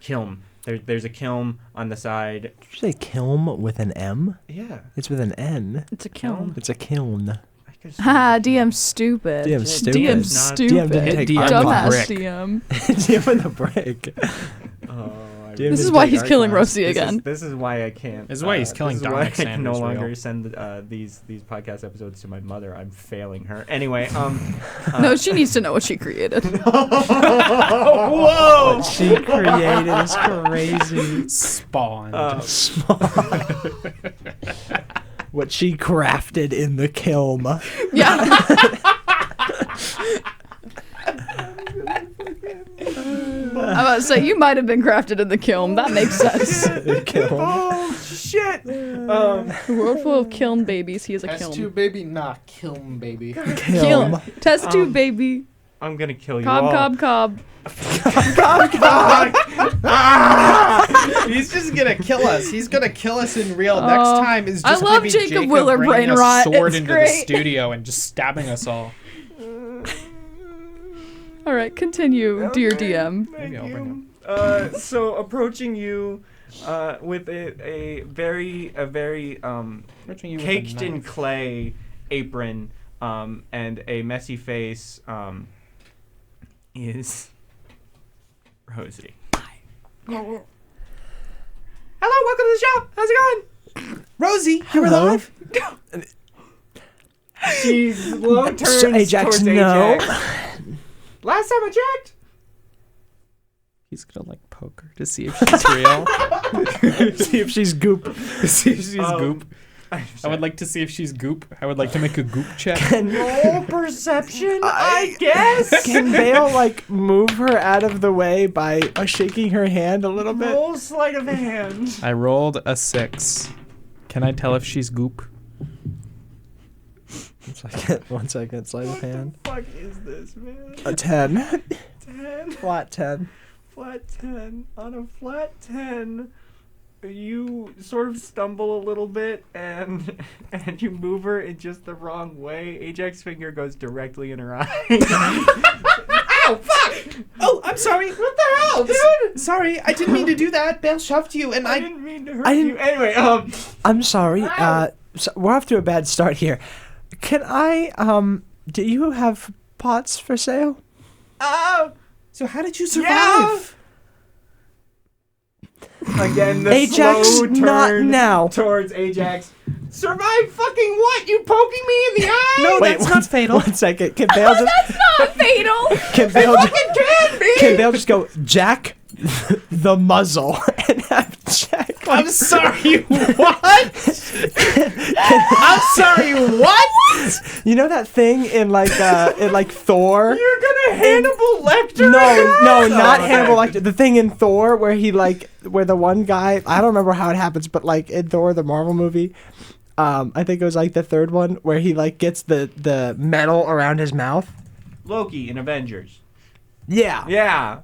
Kiln. There's a kiln on the side. Did you say kiln with an M? Yeah. It's with an N. It's a kiln. It's a kiln. I could Ha, DM's stupid. DM's stupid. DM's Not- stupid. DM didn't take DM art with a Dumbass class. brick. DM. DM with a brick. This This is why he's killing Rosie This again. is why I can't. This is why he's killing This is why Dominic I can no Sanders longer real. send these podcast episodes to my mother. I'm failing her. Anyway, No, she needs to know what she created. Whoa! What she created is crazy. Spawned. Small. what she crafted in the kiln. Yeah. I'm about to say, you might have been crafted in the kiln. That makes sense. Kiln. Oh shit! The world full of kiln babies. He is a Test kiln. tube baby, nah, kiln baby. Kiln. Test tube baby. I'm gonna kill you all. Cob. He's just gonna kill us. He's gonna kill us in real. Next time is I just love maybe Jacob Willer bringing brain a rot. sword It's into great. the studio and just stabbing us all. All right, continue, dear Okay. DM. Thank Maybe I'll bring you. So approaching you with a very Approaching you with a caked in knife. clay apron and a messy face is Rosie. Hello, welcome to the show. How's it going? Rosie, you're Hello? alive. She's slow turns Ajax, towards no. Ajax. Last time I checked. He's gonna like poke her to see if she's real. See if she's goop. See if she's Um, goop. I would like to see if she's goop. I would like to make a goop check. Roll perception, I guess. Can Baal like move her out of the way by shaking her hand a little bit? Roll sleight of hand. I rolled a 6. Can I tell if she's goop? 1 second, sleight of hand. What the fuck is this, man? A 10. 10. Flat 10. Flat 10. On a flat 10, you sort of stumble a little bit and you move her in just the wrong way. Ajax's finger goes directly in her eye. Ow, fuck! Oh, I'm sorry. What the hell, dude? Sorry, I didn't mean to do that. Baal shoved you, and I I. didn't mean to hurt I didn't- you. Anyway, I'm sorry. Ow. So we're off to a bad start here. Can I, do you have pots for sale? So how did you survive? Yeah. Again, the Ajax, slow turn not now. towards Ajax. Survive fucking what? You poking me in the eye? No, Wait, that's not fatal. 1 second. Can Baal just, Not fatal. can Baal just, Fucking can be! can Baal just go, Jack, the muzzle, and have Jack, like, I'm sorry. What? I'm sorry. What? you know that thing in like Thor? You're gonna Hannibal Lecter? No, not okay. Hannibal Lecter. The thing in Thor where where the one guy, I don't remember how it happens, but like in Thor, the Marvel movie, I think it was like the third one where he like gets the metal around his mouth. Loki in Avengers. Yeah. Yeah.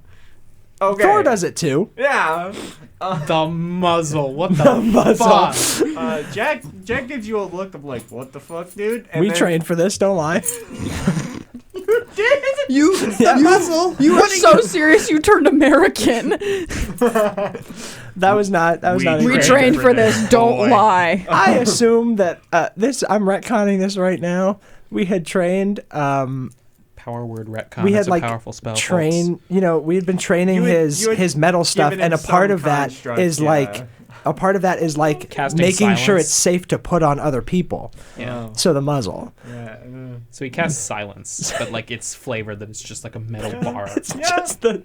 Okay. Thor does it too. Yeah. The muzzle. What the muzzle. fuck? Jack gives you a look of like, what the fuck, dude? And We then- trained for this, don't lie. Did? The muzzle. You were so serious you turned American. That was not We a We great- trained for this. Don't Boy. lie. I assume that I'm retconning this right now. We had trained Power word retcon. we That's had a like powerful spell. train, we had been training You had- his you had metal stuff, given and a him part some of that construct, is yeah. like a part of that is like Casting making sure silence. it's safe to put on other people. Yeah. So the muzzle. Yeah. So he casts silence, but like it's flavored that it's just like a metal bar. It's Yeah. just the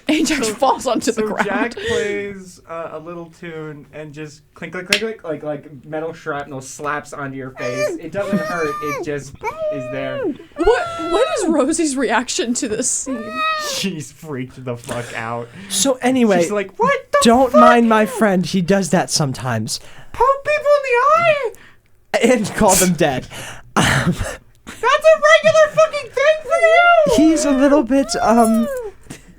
Ajax falls onto the So ground. Jack plays a little tune and just clink, clink, clink, clink, like metal shrapnel slaps onto your face. It doesn't hurt. It just is there. What is Rosie's reaction to this scene? She's freaked the fuck out. So anyway, She's like, what the don't fuck? mind my friend. He does that sometimes, Poke people in the eye? and call them dead. That's a regular fucking thing for you! He's a little bit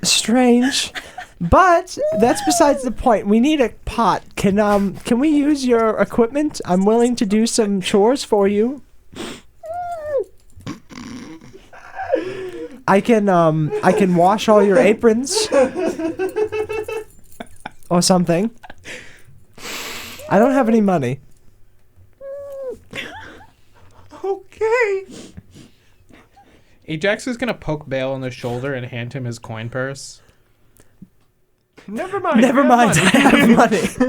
strange, but that's besides the point. We need a pot. Can we use your equipment? I'm willing to do some chores for you. I can wash all your aprons or something. I don't have any money. Okay. Ajax is gonna poke Baal in the shoulder and hand him his coin purse. Never mind. Never mind. I money. have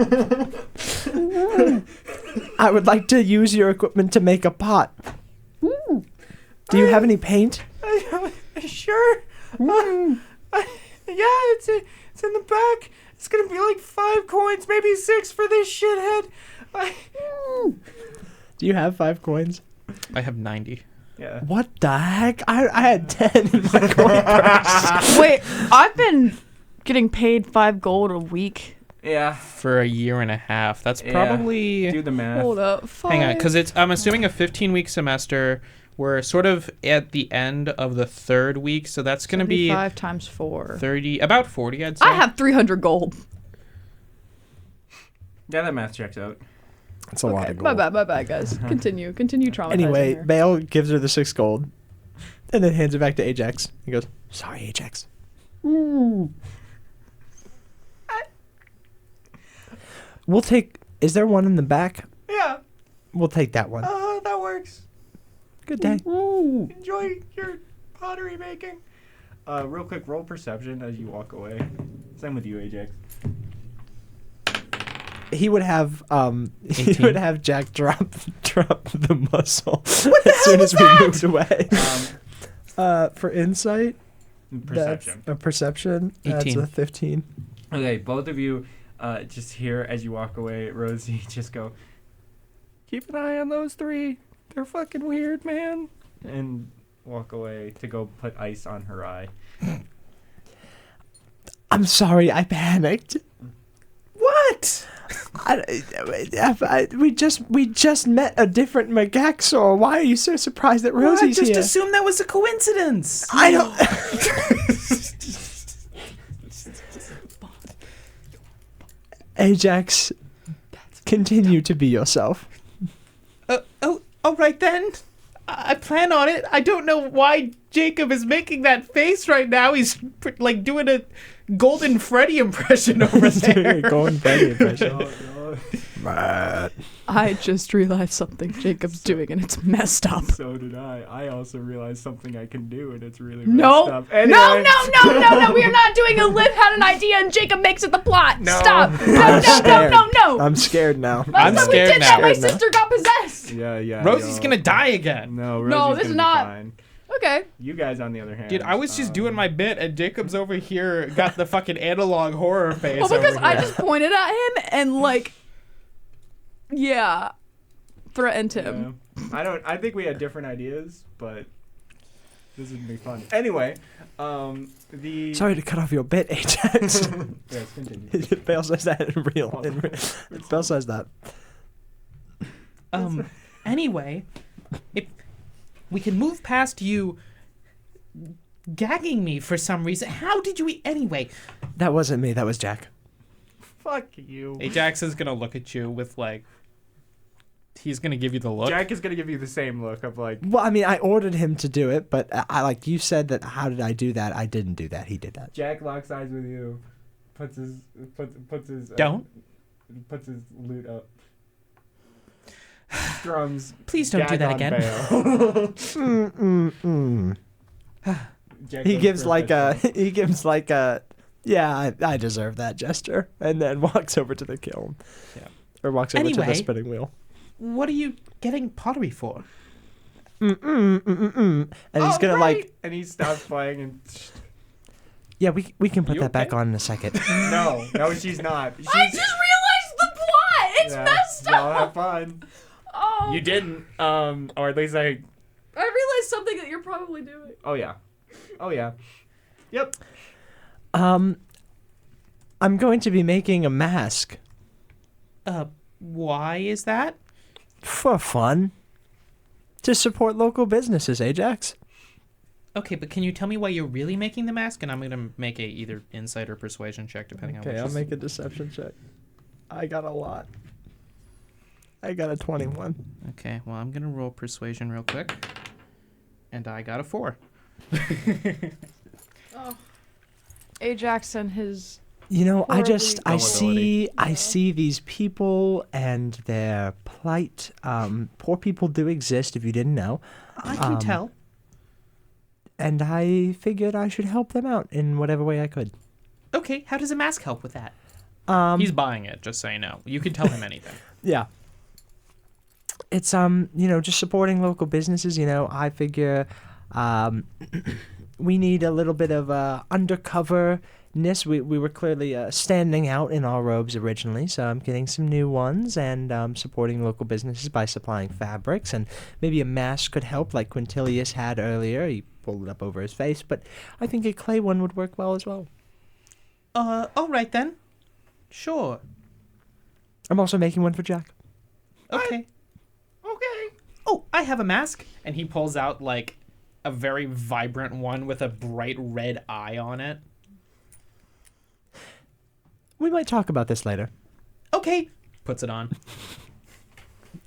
money. I would like to use your equipment to make a pot. Do you have any paint? Sure. Yeah, it's in the back. It's gonna be like 5 coins, maybe 6 for this shithead. Do you have 5 coins? I have 90. Yeah. What the heck? I had 10 in my coin purse. Wait, I've been getting paid 5 gold a week. Yeah. For a year and a half. That's Yeah. probably... Do the math. Hold up. Hang on, 5. because I'm assuming a 15-week semester. We're sort of at the end of the 3rd week, so that's going to be 5 times 4. 30, about 40, I'd say. I have 300 gold. Yeah, that math checks out. That's a lot Okay, of gold. my bad, guys. Continue traumatizing Anyway, her. Baal gives her the 6 gold and then hands it back to Ajax. He goes, sorry, Ajax. We'll take... Is there one in the back? Yeah. We'll take that one. That works. Good day. Enjoy your pottery making. Real quick, roll perception as you walk away. Same with you, Ajax. He would have 18. Jack drop the muzzle as soon as we moved away. For insight, Perception. that's a perception. That's 18. a 15. Okay, both of you just hear as you walk away, Rosie just go, keep an eye on those 3. They're fucking weird, man. And walk away to go put ice on her eye. I'm sorry, I panicked. What? We just met a different Magaxor. Why are you so surprised that Well, I Rosie's just here? assumed that was a coincidence. I don't. Ajax, continue to be yourself. All right then. I plan on it. I don't know why Jacob is making that face right now. He's like doing a Golden Freddy impression over there. Going Freddy impression. I just realized something Jacob's doing, and it's messed up. So did I. I also realized something I can do, and it's really No. messed up. No, Anyway. no. We are not doing a Liv had an idea and Jacob makes it the plot. No. Stop. I'm scared. No. I'm scared now. I'm Last time we scared did that, now. my Scared now. sister got possessed. Yeah. Rosie's yo. going to die again. No, Rosie's No, this gonna is be not- fine. Okay. You guys, on the other hand. Dude, I was just doing my bit, and Jacob's over here got the fucking analog horror face. Well, because over I here. just pointed at him and threatened him. Yeah. I think we had different ideas, but this would be fun. Anyway, Sorry to cut off your bit, Ajax. Yes, continue. Bale says that in real. Bale says that. Anyway, if we can move past you gagging me for some reason. How did you anyway? That wasn't me. That was Jack. Fuck you. Ajax is going to look at you with, like... He's going to give you the look. Jack is gonna give you the same look of like. Well, I mean, I ordered him to do it, but I like you said that. How did I do that? I didn't do that. He did that. Jack locks eyes with you, puts his Don't. puts his loot up. Drums. Please don't do gag that on again. Bale. Jack He goes gives for like fist a. He gives like a. Yeah, I deserve that gesture, and then walks over to the kiln. Yeah. Or walks over to the Anyway. spinning wheel. What are you getting pottery for? And he's gonna like. and he stops playing and. Yeah, we can put You that back okay? on in a second. No, she's not. She's, I just realized the plot. It's yeah, messed y'all up. have fun. Oh. You didn't, or at least I realized something that you're probably doing. Oh yeah. Yep. I'm going to be making a mask Why is that? for fun. To support local businesses, Ajax. Okay, but can you tell me why you're really making the mask? And I'm gonna make a either insight or persuasion check depending on Okay, which. I'll make a deception check. I got a lot. I got a 21. Okay, well I'm gonna roll persuasion real quick, and I got a 4. Oh. Ajax and his. You know, I Horribly see these people and their plight. Poor people do exist, if you didn't know. I can tell. And I figured I should help them out in whatever way I could. Okay, how does a mask help with that? He's buying it, just so you know. You can tell him anything. Yeah. It's just supporting local businesses, I figure we need a little bit of undercover we were clearly standing out in our robes originally, so I'm getting some new ones and supporting local businesses by supplying fabrics, and maybe a mask could help, like Quintilius had earlier. He pulled it up over his face, but I think a clay one would work well as well. All right then. Sure. I'm also making one for Jack. Okay. Okay. Oh, I have a mask. And he pulls out like a very vibrant one with a bright red eye on it. We might talk about this later. Okay. Puts it on.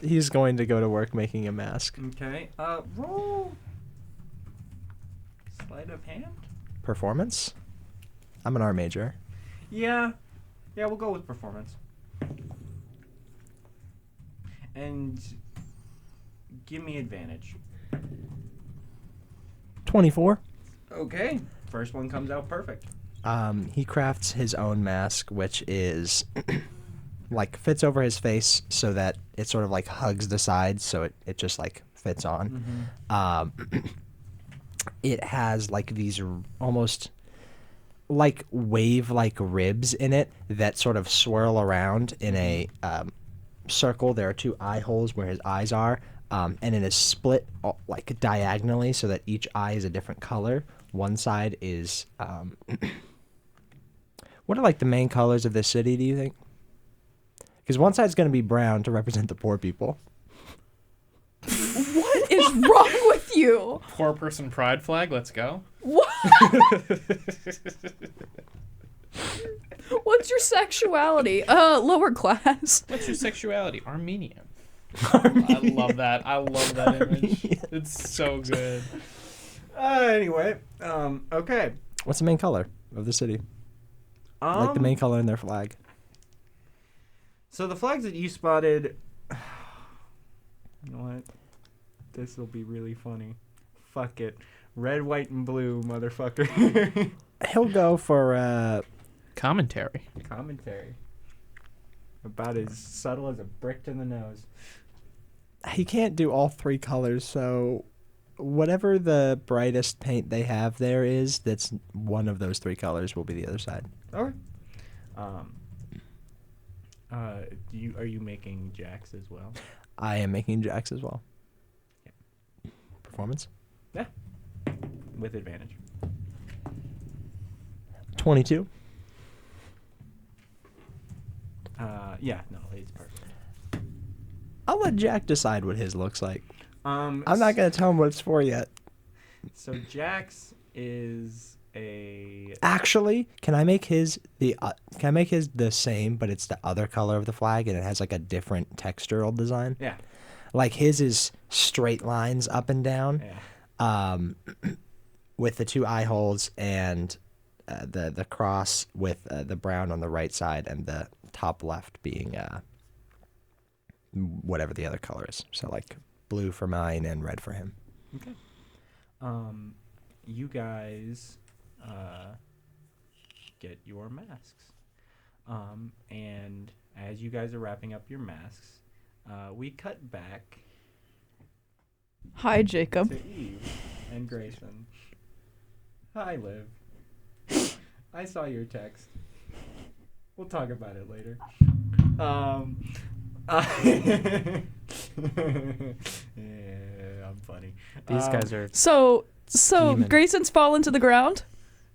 He's going to go to work making a mask. Okay. Roll. Sleight of hand. Performance? I'm an R major. Yeah. Yeah, we'll go with performance. And give me advantage. 24. Okay. First one comes out perfect. He crafts his own mask, which is like fits over his face so that it sort of like hugs the sides, so it just like fits on. It has like these almost like wave-like ribs in it that sort of swirl around in a circle. There are 2 eye holes where his eyes are, and it is split like diagonally so that each eye is a different color. One side is what are like the main colors of this city, do you think? Because one side's going to be brown to represent the poor people. What is wrong with you? Poor person pride flag. Let's go. What? What's your sexuality? Lower class. What's your sexuality? Armenian. I love that. I love that image. It's so good. Anyway, okay. What's the main color of the city? Like the main color in their flag. So the flags that you spotted. You know what? This will be really funny. Fuck it. Red, white, and blue, motherfucker. He'll go for Commentary. Commentary. About as subtle as a brick to the nose. he can't do all 3 colors, so whatever the brightest paint they have there is, that's one of those 3 colors will be the other side. Okay. Are you making Jax as well? I am making Jax as well. Yeah. Performance? Yeah. With advantage. 22. Yeah, no, it's perfect. I'll let Jack decide what his looks like. I'm I'm not going to tell him what it's for yet. So Jax is a. Actually, can I make his the same, but it's the other color of the flag, and it has like a different textural design? Yeah. Like his is straight lines up and down, with the 2 eye holes and the cross with the brown on the right side and the top left being whatever the other color is. So like blue for mine and red for him. Okay. You guys get your masks. And as you guys are wrapping up your masks, we cut back Hi, Jacob. to Eve and Grayson. Hi, Liv. I saw your text. We'll talk about it later. Yeah, I'm funny. These guys are. So Scheming. Grayson's fallen to the ground.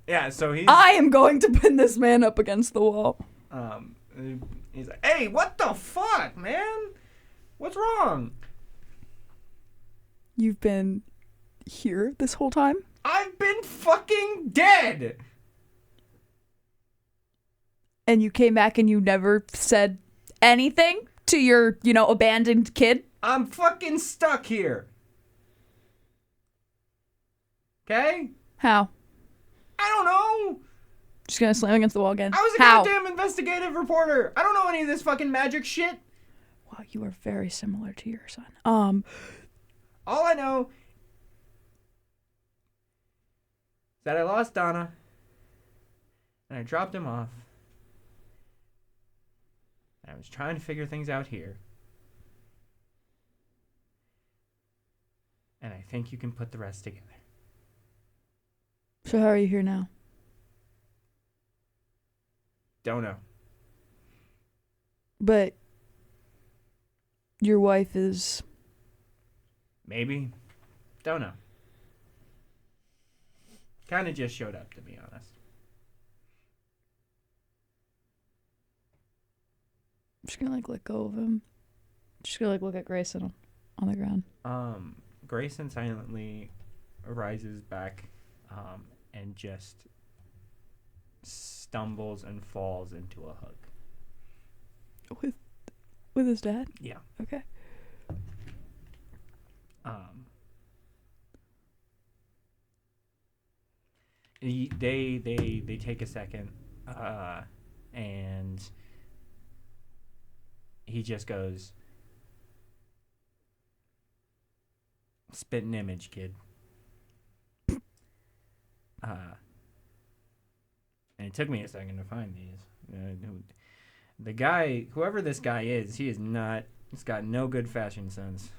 Yeah, so he's I am going to pin this man up against the wall. he's like, "Hey, what the fuck, man? What's wrong? You've been here this whole time? I've been fucking dead." And you came back and you never said anything to your, abandoned kid? I'm fucking stuck here. Okay? How? I don't know. Just gonna slam against the wall again? I was a How? goddamn investigative reporter. I don't know any of this fucking magic shit. Wow, you are very similar to your son. All I know is that I lost Donna and I dropped him off. I was trying to figure things out here. And I think you can put the rest together. So how are you here now? Don't know. But your wife is... Maybe. Don't know. Kind of just showed up, to be honest. I'm just gonna, like, let go of him. Just gonna, like, look at Grayson on the ground. Grayson silently rises back and just stumbles and falls into a hug. With his dad? Yeah. Okay. They take a second, and he just goes, "Spitting image, kid." And it took me a second to find these. The guy, whoever this guy is, he's got no good fashion sense.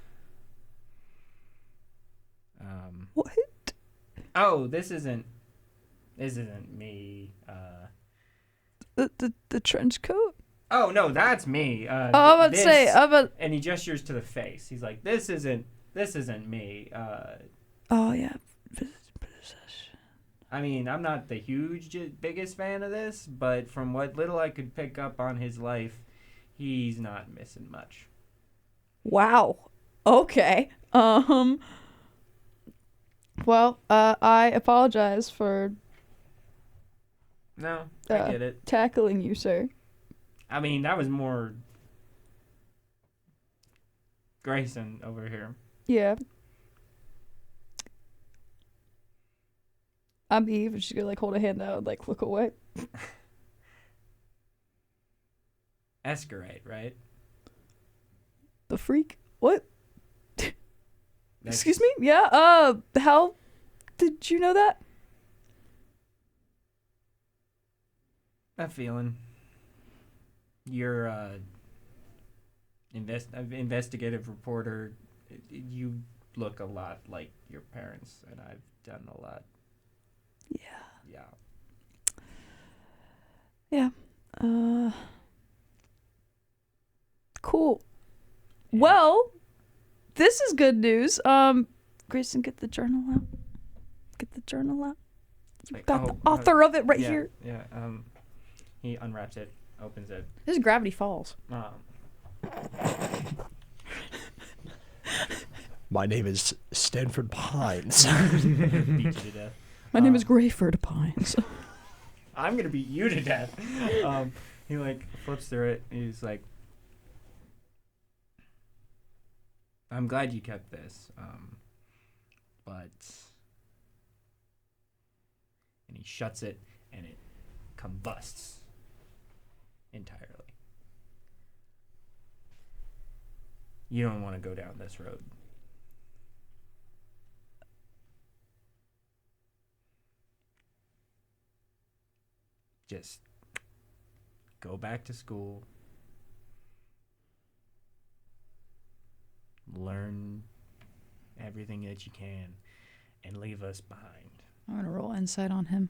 What? Oh, this isn't me. The trench coat? Oh no, that's me. I'm about to say, and he gestures to the face. He's like, "This isn't me." Oh yeah. I mean, I'm not the biggest fan of this, but from what little I could pick up on his life, he's not missing much. Wow. Okay. Well, I apologize for No, I get it. tackling you, sir. I mean, that was more Grayson over here. Yeah. I'm Eve, and she's gonna, like, hold a hand out and, like, look away. Escarate, right? The freak? What? That's- Excuse me? Yeah, how did you know that? A feeling. You're investigative reporter. You look a lot like your parents, and I've done a lot. Yeah. Yeah. Yeah. Cool. Well, this is good news. Grayson, get the journal out. Get the journal out. You've got the author of it right here. Yeah. He unwraps it, opens it. This is Gravity Falls. My name is Stanford Pines. Beat you to death. My name is Grayford Pines. I'm gonna beat you to death. He like flips through it. And he's like, "I'm glad you kept this, but," and he shuts it, and it combusts entirely. You don't want to go down this road. Just go back to school, learn everything that you can, and leave us behind. I'm gonna roll insight on him.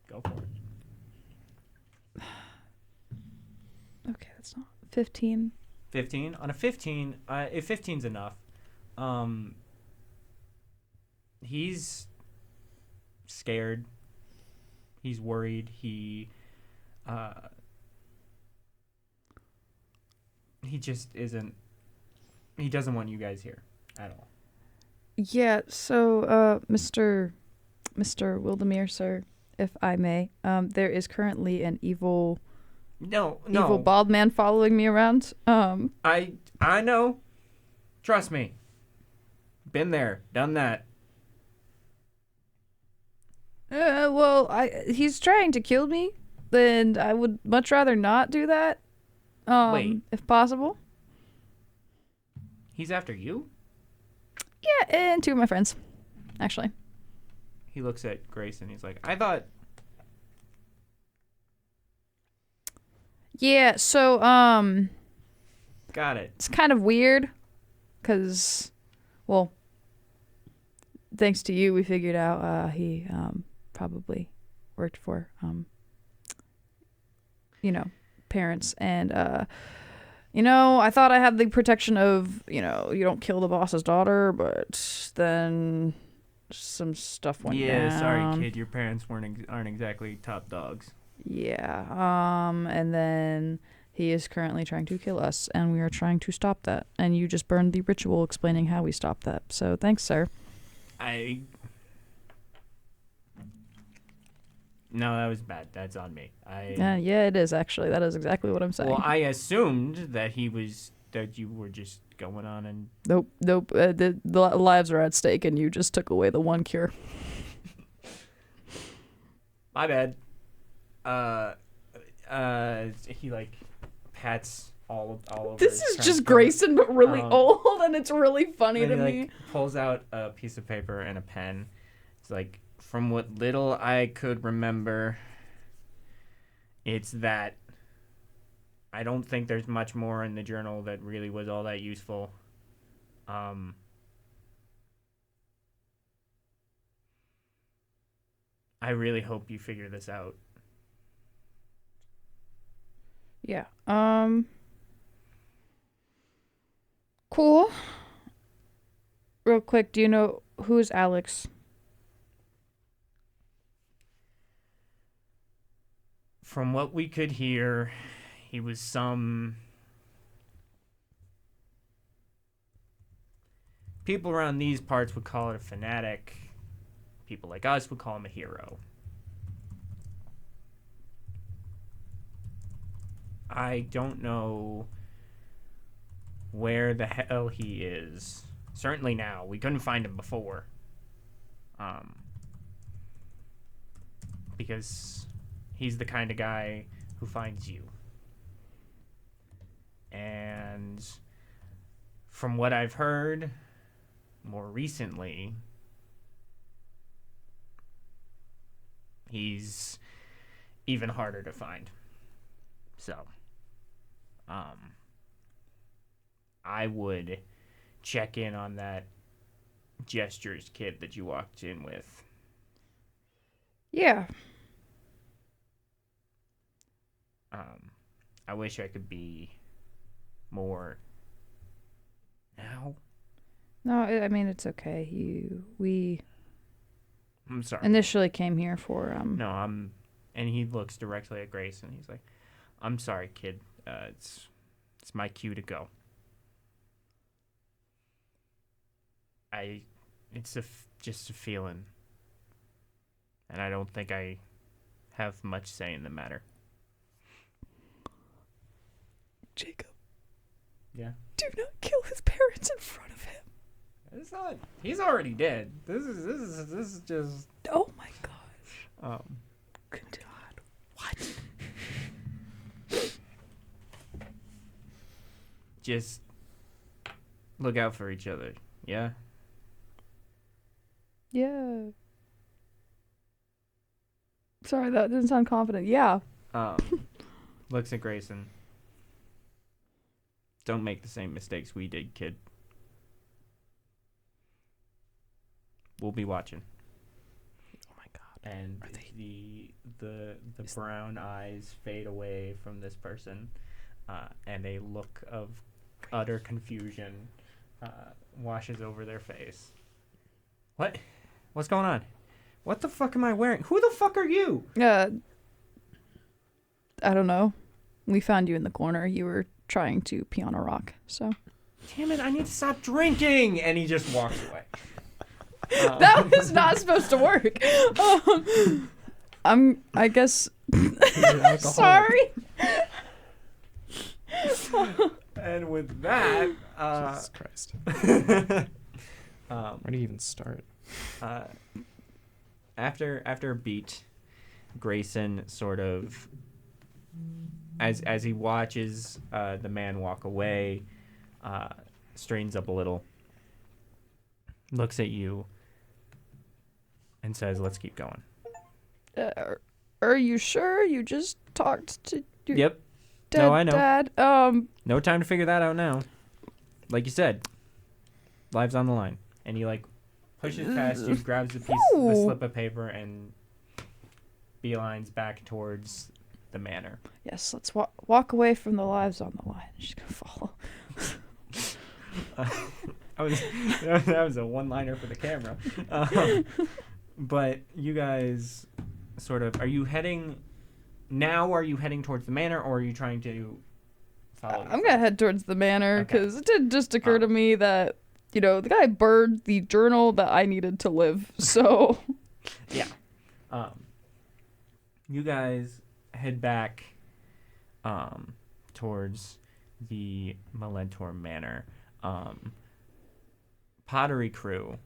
Go for it. Okay, that's not 15. 15? On a 15, if 15's enough, he's scared. He's worried. He just isn't. He doesn't want you guys here at all. Yeah. So, Mr. Wildemir, sir, if I may, there is currently an evil bald man following me around. I know. Trust me. Been there, done that. Well, he's trying to kill me, and I would much rather not do that. Wait. If possible. He's after you? Yeah, and two of my friends, actually. He looks at Grayson. He's like, I thought. Yeah, so, Got it. it's kind of weird, because, well, thanks to you, we figured out, he, probably worked for, parents. And, I thought I had the protection of, you don't kill the boss's daughter, but then some stuff went down. Yeah, sorry, kid. Your parents aren't exactly top dogs. Yeah. And then he is currently trying to kill us, and we are trying to stop that. And you just burned the ritual explaining how we stop that. So thanks, sir. No, that was bad. That's on me. Yeah, it is actually. That is exactly what I'm saying. Well, I assumed that you were just going on and. Nope. The lives are at stake, and you just took away the one cure. My bad. He pats all over. This is just Grayson, but really old, and it's really funny to me. Pulls out a piece of paper and a pen. It's like, from what little I could remember, it's that I don't think there's much more in the journal that really was all that useful. I really hope you figure this out. Yeah. Cool. Real quick, do you know who's Alex? From what we could hear, he was some... People around these parts would call it a fanatic. People like us would call him a hero. I don't know where the hell he is. Certainly now. We couldn't find him before. Because he's the kind of guy who finds you. And from what I've heard more recently, he's even harder to find. So, I would check in on that Gestures kid that you walked in with. Yeah. I wish I could be more now. No, I mean, it's okay. We I'm sorry. initially came here for, No, and he looks directly at Grace and he's like, I'm sorry, kid. It's my cue to go. It's just a feeling. And I don't think I have much say in the matter. Jacob. Yeah. Do not kill his parents in front of him. It's not. He's already dead. This is just. Oh my gosh. Good God. What? Just look out for each other. Yeah. Yeah. Sorry, that didn't sound confident. Yeah. Looks at Grayson. Don't make the same mistakes we did, kid. We'll be watching. Oh my God. And the brown eyes fade away from this person, and a look of utter confusion washes over their face. What? What's going on? What the fuck am I wearing? Who the fuck are you? I don't know. We found you in the corner. You were trying to pee on a rock, so. Damn it, I need to stop drinking! And he just walks away. That was not supposed to work. I guess. Sorry. And with that, Jesus Christ. Where do you even start? After a beat, Grayson sort of, as he watches the man walk away, straightens up a little, looks at you, and says, "Let's keep going." Are you sure you just talked to your Yep. dead No, I know. dad? No time to figure that out now. Like you said, lives on the line. And he pushes past you, grabs the slip of paper, and beelines back towards the manor. Yes, let's walk away from the lives on the line. She's gonna follow. That was a one-liner for the camera. But you guys sort of, are you heading towards the manor, or are you trying to follow? I'm gonna head towards the manor Okay. because it did just occur to me that the guy burned the journal that I needed to live. So Yeah. You guys head back towards the Melentor Manor. Pottery crew.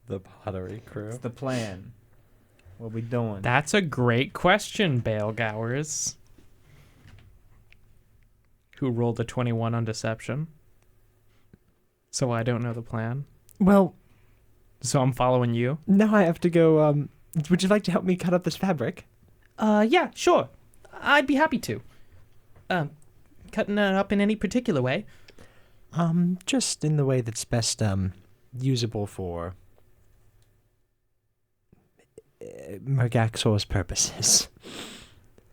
The pottery crew. What's the plan? What we doing? That's a great question, Baal Gowers. Who rolled a 21 on deception. So I don't know the plan. Well, So I'm following you. now I have to go. Would you like to help me cut up this fabric? Yeah, sure. I'd be happy to. Cutting it up in any particular way? Just in the way that's best usable for Mergaxor's purposes.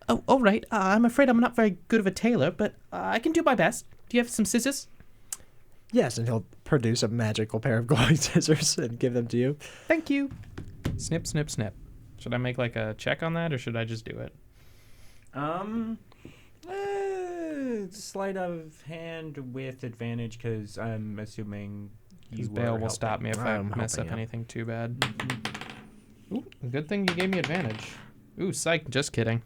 Oh, all right. I'm afraid I'm not very good of a tailor, but I can do my best. Do you have some scissors? Yes, and he'll produce a magical pair of glowing scissors and give them to you. Thank you. Snip, snip, snip. Should I make like a check on that, or should I just do it? Sleight of hand with advantage, because I'm assuming you Baal were will stop me if I I'm mess up helping, yeah. anything too bad. Ooh, good thing you gave me advantage. Ooh, psych. Just kidding.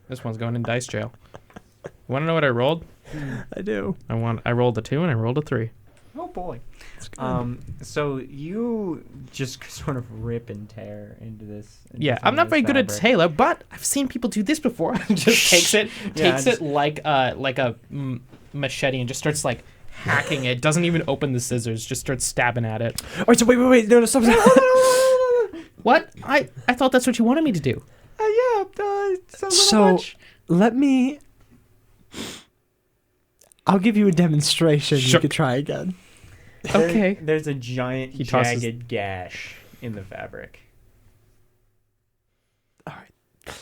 This one's going in dice jail. You want to know what I rolled? I do. I rolled a 2 and I rolled a 3. Oh boy. So you just sort of rip and tear into this. Yeah, I'm not very good at tailor, but I've seen people do this before. Just takes it like a machete and just starts like hacking it. Doesn't even open the scissors. Just starts stabbing at it. Wait, so wait. No, stop. What? I thought that's what you wanted me to do. It's a little So, much. let me... I'll give you a demonstration. Sure. You could try again. Okay. There's a giant He tosses- jagged gash in the fabric. All right.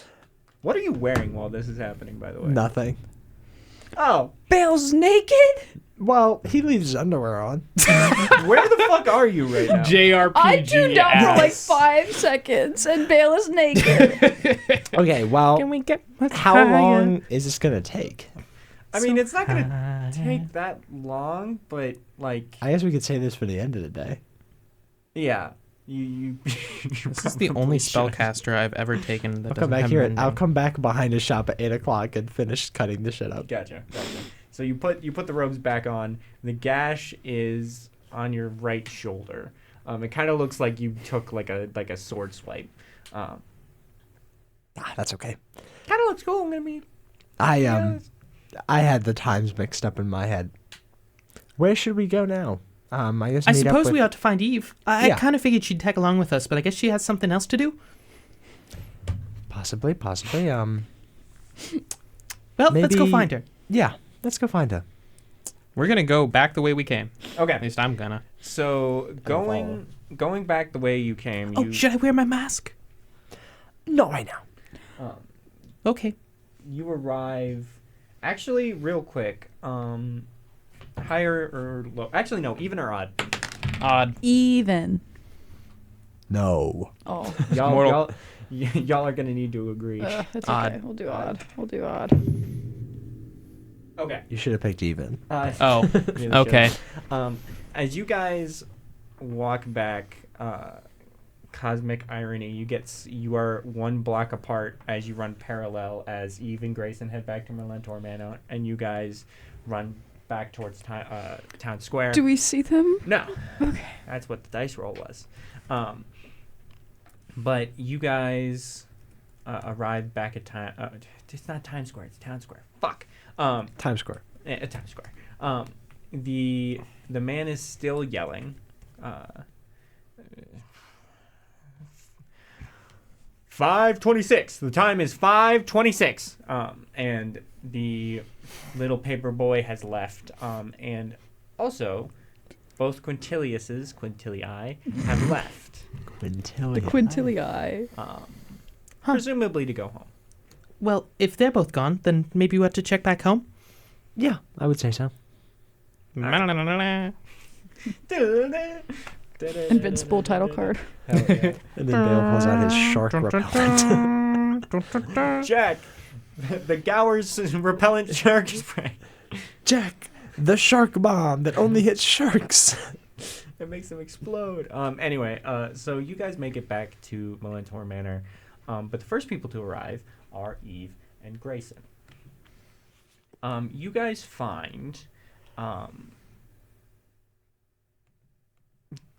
What are you wearing while this is happening, by the way? Nothing. Oh, Baal's naked. Well, he leaves his underwear on. where the fuck are you right now? JRPG. I tuned out for like ass. 5 seconds, and Baal is naked. Okay, well, Can we get much how higher? long is this going to take? I mean, it's not gonna take that long, but like, I guess we could say this for the end of the day. yeah, you This is the only spellcaster I've ever taken that I'll doesn't come back have here. mending. I'll come back behind his shop at 8 o'clock and finish cutting the shit up. Gotcha. So you put the robes back on. The gash is on your right shoulder. It kind of looks like you took like a sword swipe. That's okay. Kind of looks cool. I'm gonna be. I had the times mixed up in my head. Where should we go now? I guess I meet up suppose with... we ought to find Eve. I Yeah. kind of figured she'd tag along with us, but I guess she has something else to do. Possibly. Well, let's go Maybe- find her. Yeah, let's go find her. We're gonna go back the way we came. At Okay. least I'm gonna. So going back the way you came. Oh, should I wear my mask? Not right now. Okay. You arrive. Actually, real quick. Higher or low? Actually, no. Even or odd. Odd. Even. No. Oh, Y'all are gonna need to agree. it's Odd. okay. We'll do odd. We'll do odd. Okay. You should have picked even. Oh, Really okay. should. As you guys walk back, cosmic irony. You are one block apart as you run parallel as Eve and Grayson head back to Melentor Manor, and you guys run back towards town square. Do we see them? No. Okay. That's what the dice roll was. But you guys arrive back at it's not Times Square. It's Town Square. Fuck. Times Square. Times Square. The man is still yelling. 5:26. The time is 5:26. And the little paper boy has left. And also, both Quintilii have left. The Quintilii. Presumably to go home. Well, if they're both gone, then maybe we have to check back home. Yeah, I would say so. Invincible title card. Hell yeah. And then Bale pulls out his shark repellent. Jack, the Gowers repellent shark spray. Jack, the shark bomb that only hits sharks. It makes them explode. Anyway, so you guys make it back to Melentor Manor, but the first people to arrive are Eve and Grayson. You guys find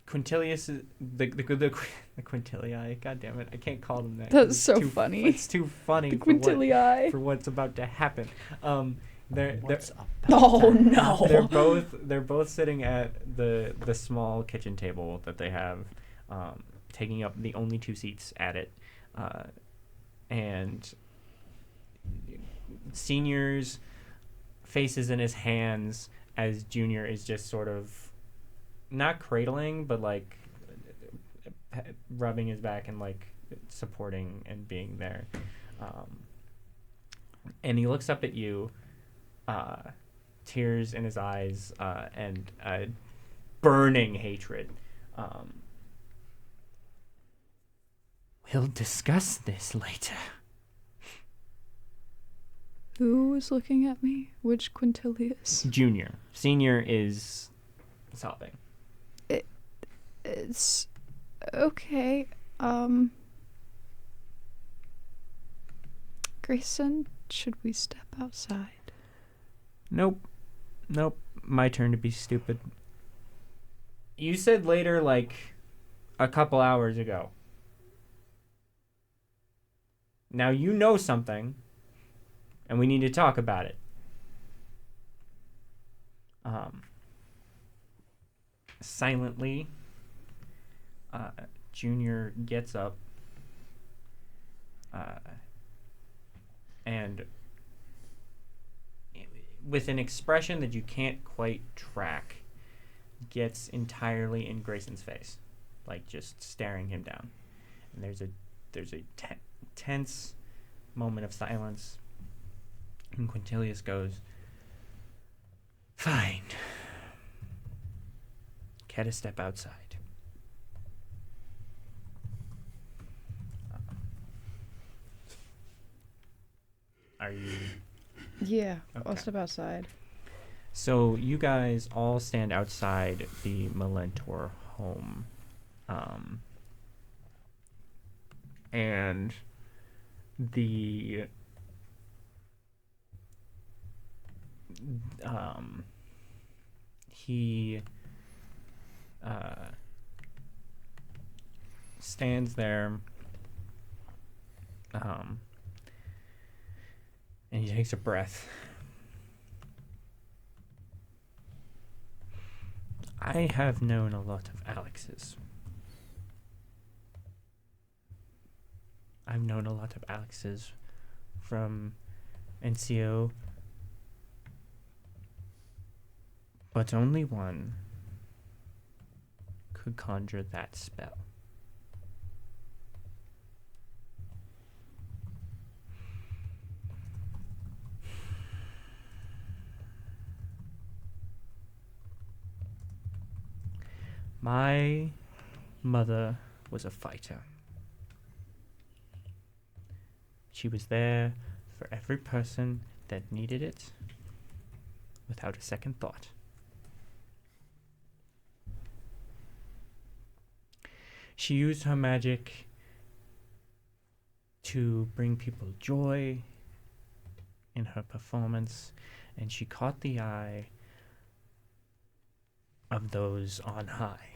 Quintilius, the Quintilii. God damn it, I can't call them that. That's It's so too- funny. It's too funny The for Quintilii. for what's about to happen. They're Oh no. they're both sitting at the small kitchen table that they have, taking up the only 2 seats at it, and Senior's face is in his hands as Junior is just sort of not cradling but like rubbing his back and like supporting and being there, and he looks up at you. Tears in his eyes, and burning hatred. We'll discuss this later. Who was looking at me? Which Quintilius? Junior. Senior is sobbing. It's okay. Grayson, should we step outside? Nope. My turn to be stupid. You said later, like a couple hours ago. Now you know something, and we need to talk about it. Silently, Junior gets up, and with an expression that you can't quite track, gets entirely in Grayson's face, like just staring him down. And there's a tense moment of silence, and Quintilius goes, "Fine. Care to step outside?" Are you... Yeah, I'll Okay. step outside. So you guys all stand outside the Melentor home. And the he stands there, and he takes a breath. I have known a lot of Alexes. I've known a lot of Alexes from Encio, but only one could conjure that spell. My mother was a fighter. She was there for every person that needed it, without a second thought. She used her magic to bring people joy in her performance, and she caught the eye of those on high.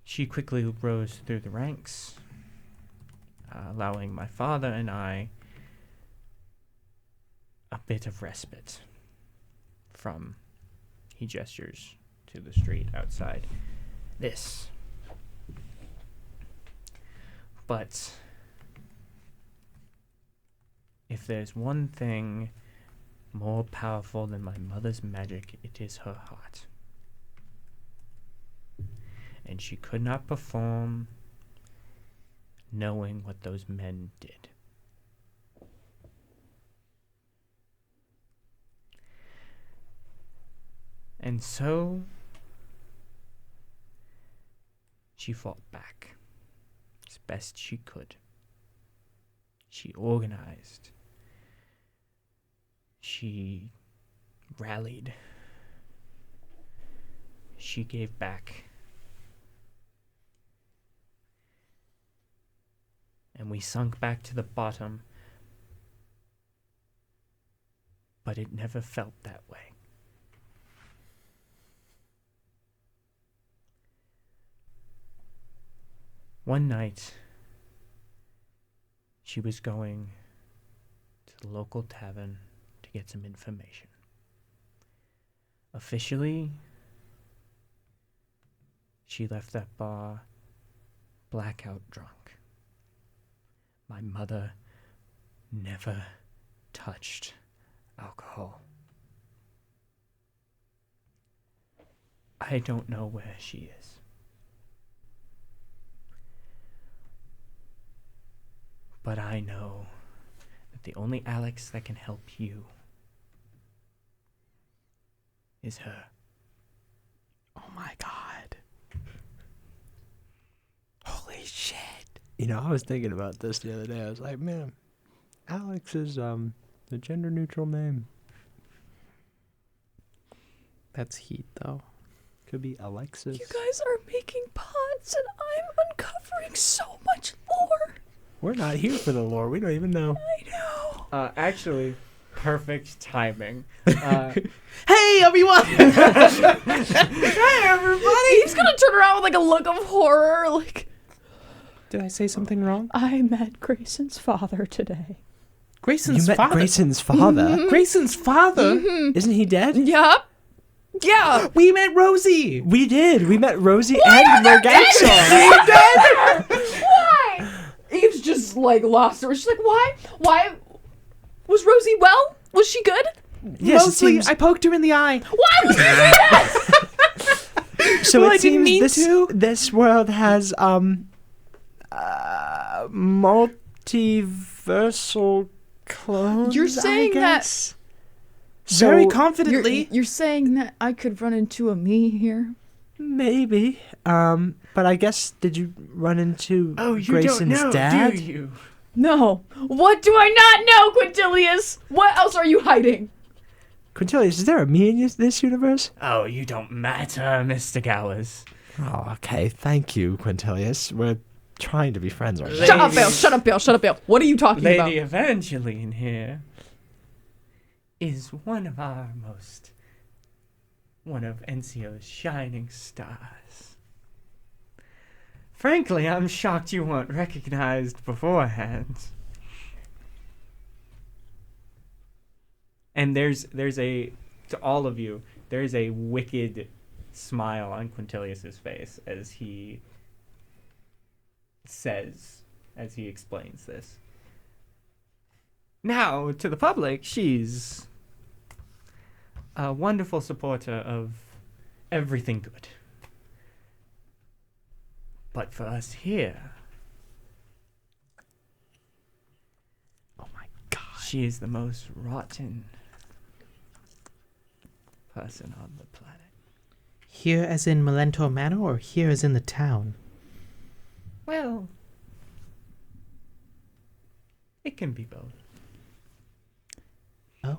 She quickly rose through the ranks, allowing my father and I a bit of respite from, he gestures to the street outside, this. But if there's one thing more powerful than my mother's magic, it is her heart. and she could not perform, knowing what those men did. And so she fought back as best she could. She organized. She rallied. She gave back. And we sunk back to the bottom. But it never felt that way. One night, she was going to the local tavern to get some information. Officially, she left that bar blackout drunk. My mother never touched alcohol. I don't know where she is. But I know that the only Alex that can help you is her. Oh my god. Holy shit. You know, I was thinking about this the other day. I was like, man, Alex is the gender neutral name. That's heat, though. Could be Alexis. You guys are making pods, and I'm uncovering so much lore. We're not here for the lore. We don't even know. I know. Actually, perfect timing. Hey, everyone! Hey, everybody! He's gonna turn around with like a look of horror, like. Did I say something wrong? I met Grayson's father today. Grayson's You met father. Grayson's father? Grayson's father? Isn't he dead? Yup. Yeah. We met Rosie. We did. We met Rosie and Morgaxon. Why? Eve's just like lost her. She's like, why? Why? Was Rosie well? Was she good? Yes, Mostly, it seems. I poked her in the eye. Why would you do that? So Well, it I didn't seems mean to. this world has multiversal clones. You're saying I that- guess? Very So, confidently. You're saying that I could run into a me here? maybe. But I guess did you run into Grayson's dad? do you? No. What do I not know, Quintilius? What else are you hiding? Quintilius, is there a me in this universe? Oh, you don't matter, Mr. Gowers. Oh, okay. Thank you, Quintilius. We're trying to be friends right now. Shut up, Bill. Shut up, Bill. Shut up, Bill. What are you talking about? Lady Evangeline here is one of Encio's shining stars. Frankly, I'm shocked you weren't recognized beforehand. And there's a, to all of you, there's a wicked smile on Quintilius's face as he explains this. Now, to the public, she's a wonderful supporter of everything good. But for us here, Oh my god. she is the most rotten person on the planet. Here as in Melentor Manor or here as in the town? Well, it can be both. Oh.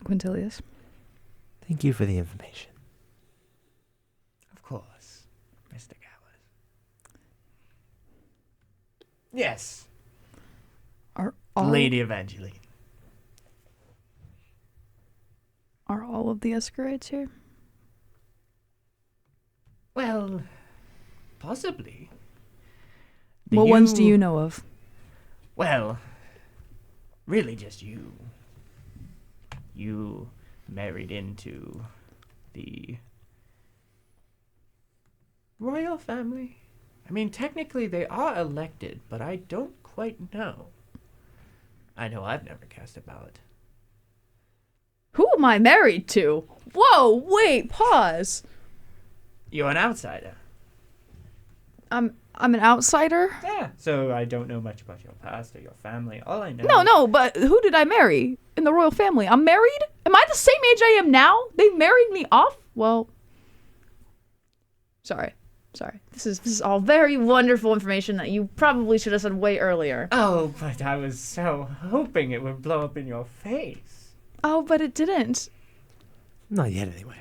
Quintilius. Thank you for the information. Of course, Mr. Gowers. Yes, Are all, Lady Evangeline. are all of the Escorites here? Well, possibly. What ones do you know of? Well, really just you. You married into the royal family. I mean, technically they are elected, but I don't quite know. I know I've never cast a ballot. Who am I married to? Whoa, wait, pause. You're an outsider. I'm an outsider. Yeah. So I don't know much about your past or your family. All I know. No, but who did I marry in the royal family? I'm married? Am I the same age I am now? They married me off? Well, sorry. This is all very wonderful information that you probably should have said way earlier. Oh, but I was so hoping it would blow up in your face. Oh, but it didn't. Not yet, anyway.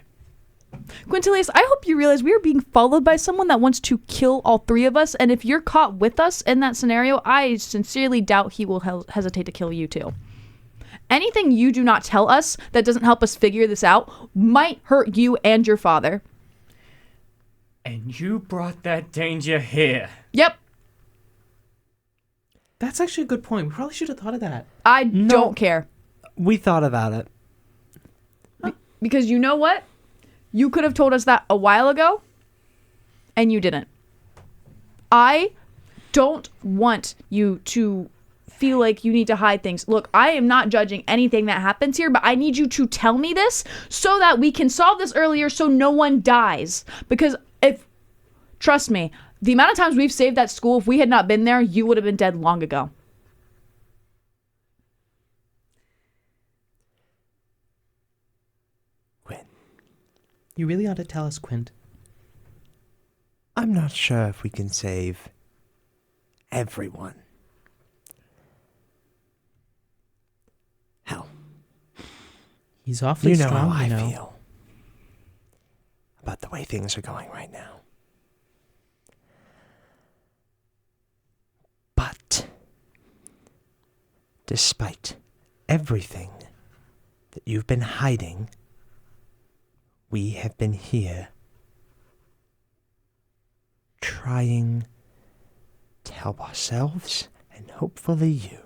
Quintilius, I hope you realize we are being followed by someone that wants to kill all three of us, and if you're caught with us in that scenario, I sincerely doubt he will hesitate to kill you too. Anything you do not tell us that doesn't help us figure this out might hurt you and your father. And you brought that danger here. Yep. That's actually a good point. We probably should have thought of that. I don't care. We thought about it. Because you know what? You could have told us that a while ago, and you didn't. I don't want you to feel like you need to hide things. Look, I am not judging anything that happens here, but I need you to tell me this so that we can solve this earlier so no one dies. Because trust me, the amount of times we've saved that school, if we had not been there, you would have been dead long ago. You really ought to tell us, Quint. I'm not sure if we can save everyone. Hell, He's awfully you know strong, how I you know. feel about the way things are going right now. But despite everything that you've been hiding, we have been here trying to help ourselves and hopefully you.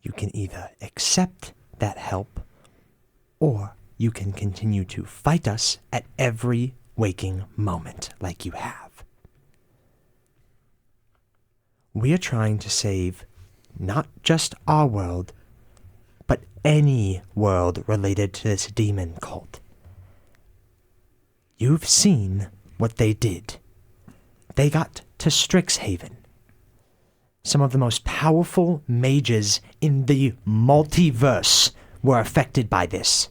You can either accept that help or you can continue to fight us at every waking moment like you have. We are trying to save not just our world, but any world related to this demon cult. You've seen what they did. They got to Strixhaven. Some of the most powerful mages in the multiverse were affected by this.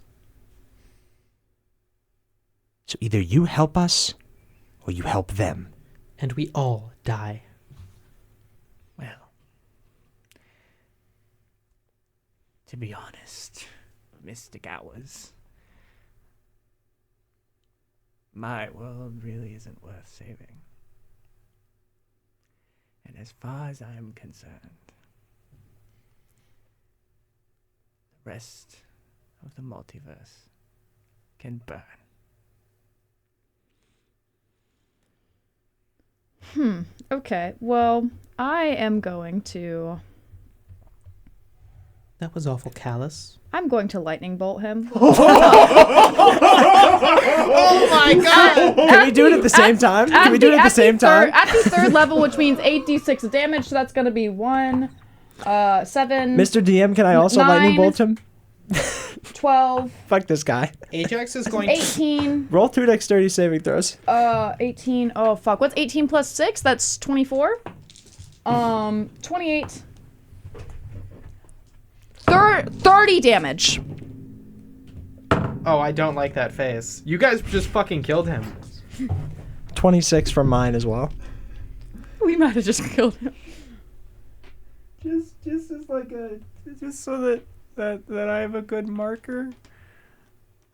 So either you help us, or you help them. And we all die. Well, to be honest, Mystic Hours, my world really isn't worth saving. And as far as I am concerned, the rest of the multiverse can burn. Okay, well, I am going to... That was awful callous. I'm going to lightning bolt him. Oh my god! Can we do it at the same time? Can we do it at the same time? At the third level, which means 8d6 damage, so that's going to be 1, 7... Mr. DM, can I also 9, lightning bolt him? 12... Fuck this guy. Ajax is going 18... Roll 2 dexterity saving throws. 18... Oh, fuck. What's 18 plus 6? That's 24. 28... 30 damage. Oh, I don't like that face. You guys just fucking killed him. 26 from mine as well. We might have just killed him. Just as like a just so that I have a good marker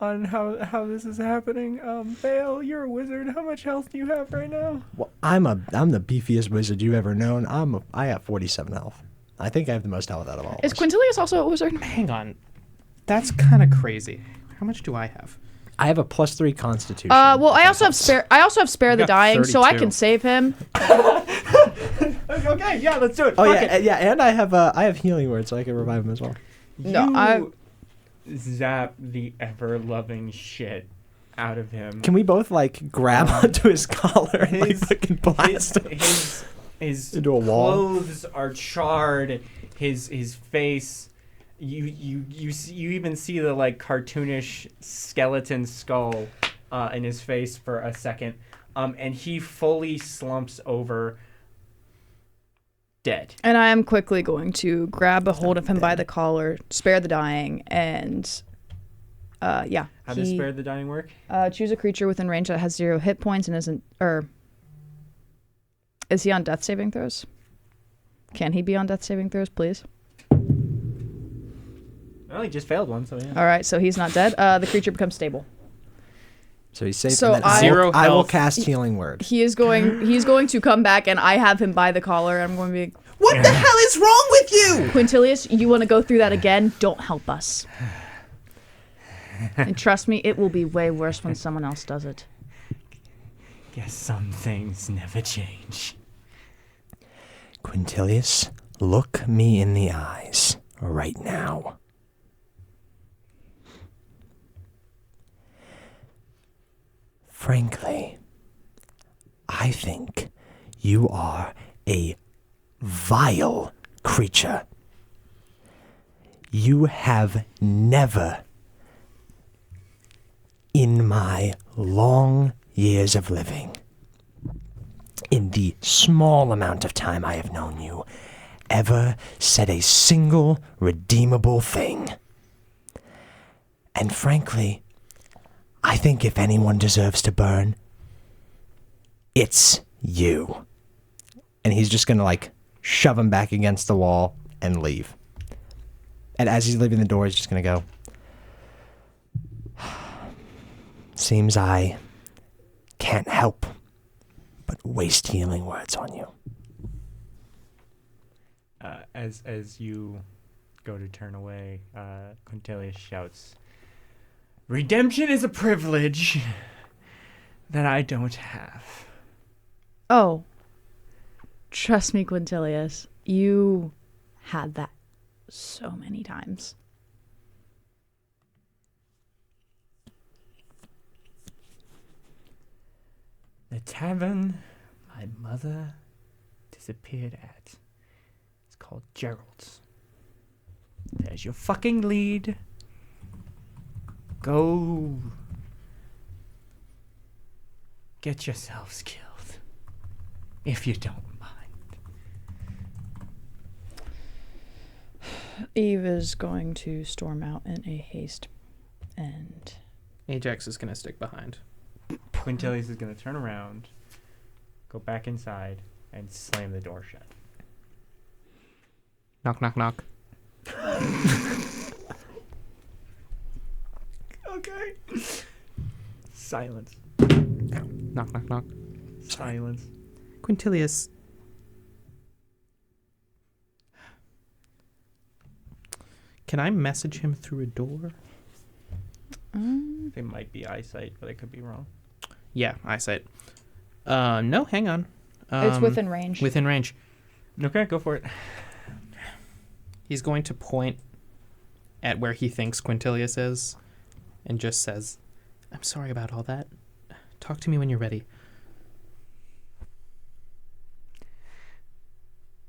on how this is happening. Baal, you're a wizard. How much health do you have right now? Well, I'm the beefiest wizard you've ever known. I have 47 health. I think I have the most health out of all. Is of us. Quintilius also a wizard? Hang on. That's kind of crazy. How much do I have? I have a +3 constitution. Well, I also have spare. I also have spare the got dying, so I 32. can save him. Okay, yeah, let's do it. Oh Fuck yeah, it. yeah, and I have healing word, so I can revive him as well. No, You zap the ever-loving shit out of him. Can we both like grab onto his collar and like fucking blast him His into a wall? clothes are charred. His face You even see the like cartoonish skeleton skull in his face for a second, and he fully slumps over, dead. And I am quickly going to grab a hold of him by the collar, spare the dying, and yeah. How does spare the dying work? Choose a creature within range that has 0 hit points and isn't, or is he on death saving throws? Can he be on death saving throws, please? Well, he just failed one, so yeah. All right, so he's not dead. The creature becomes stable. So he's safe. So and then I will cast Healing Word. He's going to come back, and I have him by the collar. I'm going to be, What the hell is wrong with you? Quintilius, you want to go through that again? Don't help us. And trust me, it will be way worse when someone else does it. Guess some things never change. Quintilius, look me in the eyes right now. Frankly, I think you are a vile creature. You have never, in my long years of living, in the small amount of time I have known you, ever said a single redeemable thing. And frankly, I think if anyone deserves to burn, it's you. And he's just gonna like shove him back against the wall and leave. And as he's leaving the door, he's just gonna go, seems I can't help but waste healing words on you. As you go to turn away, Quintilius shouts, "Redemption is a privilege that I don't have." Oh, trust me, Quintilius, you had that so many times. The tavern my mother disappeared at. It's called Gerald's. There's your fucking lead. Go get yourselves killed, if you don't mind. Eve is going to storm out in a haste, and Ajax is gonna stick behind. Quintilius is going to turn around, go back inside, and slam the door shut. Knock, knock, knock. Okay. Silence. Knock, knock, knock. Silence. Quintilius. Can I message him through a door? It might be eyesight, but I could be wrong. Yeah, eyesight. No, hang on. it's within range. Within range. Okay, go for it. He's going to point at where he thinks Quintilius is and just says, "I'm sorry about all that. Talk to me when you're ready."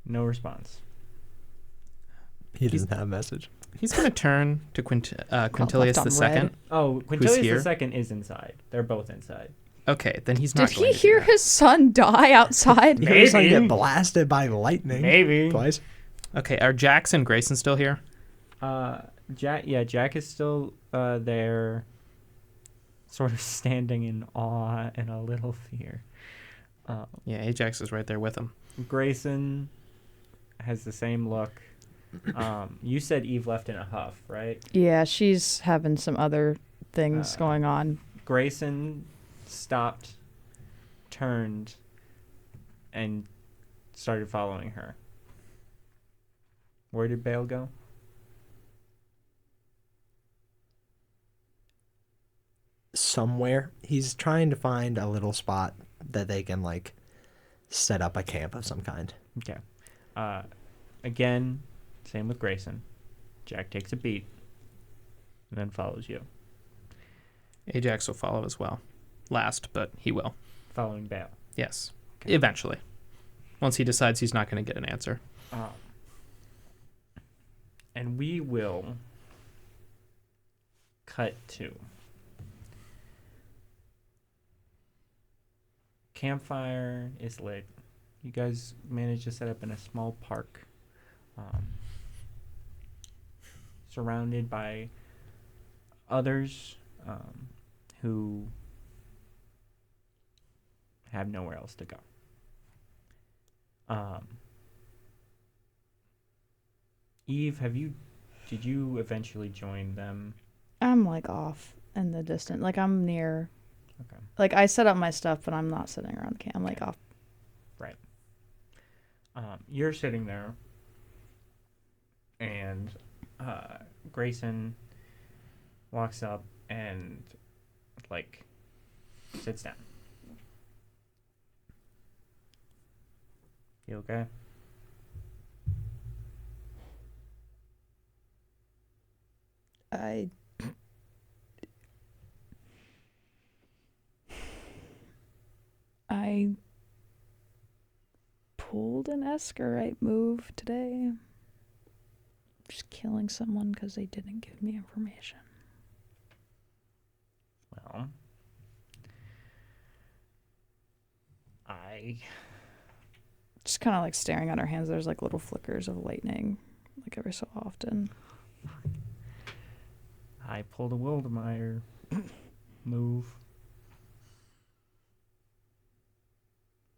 No response. He doesn't have a message. He's going to turn to Quintilius on the second. red. Oh, Quintilius here? the second is inside. They're both inside. Okay, then he's not Did going he to do hear that. his son die outside? You heard his son Maybe. get blasted by lightning. Maybe. Twice. Okay, are Jax and Grayson still here? Jack is still there, sort of standing in awe and a little fear. Yeah, Ajax is right there with him. Grayson has the same look. You said Eve left in a huff, right? Yeah, she's having some other things going on. Grayson stopped, turned, and started following her. Where did Baal go? Somewhere. He's trying to find a little spot that they can like set up a camp of some kind. Okay. Again, same with Grayson. Jack takes a beat and then follows you, Ajax will follow as well. Last, but he will. following Baal. Yes. Okay. Eventually. Once he decides he's not going to get an answer. And And we will cut to campfire is lit. You guys managed to set up in a small park, surrounded by others who have nowhere else to go. Eve, did you eventually join them? I'm like off in the distance. Like I'm near. Okay. Like I set up my stuff, but I'm not sitting around the camp. I'm like off. Right. You're sitting there, and Grayson walks up and like sits down. You okay? I pulled an Escarite move today. Just killing someone because they didn't give me information. Well, I Just kind of like staring at our hands. There's like little flickers of lightning, like every so often. pulled a Wildemire move.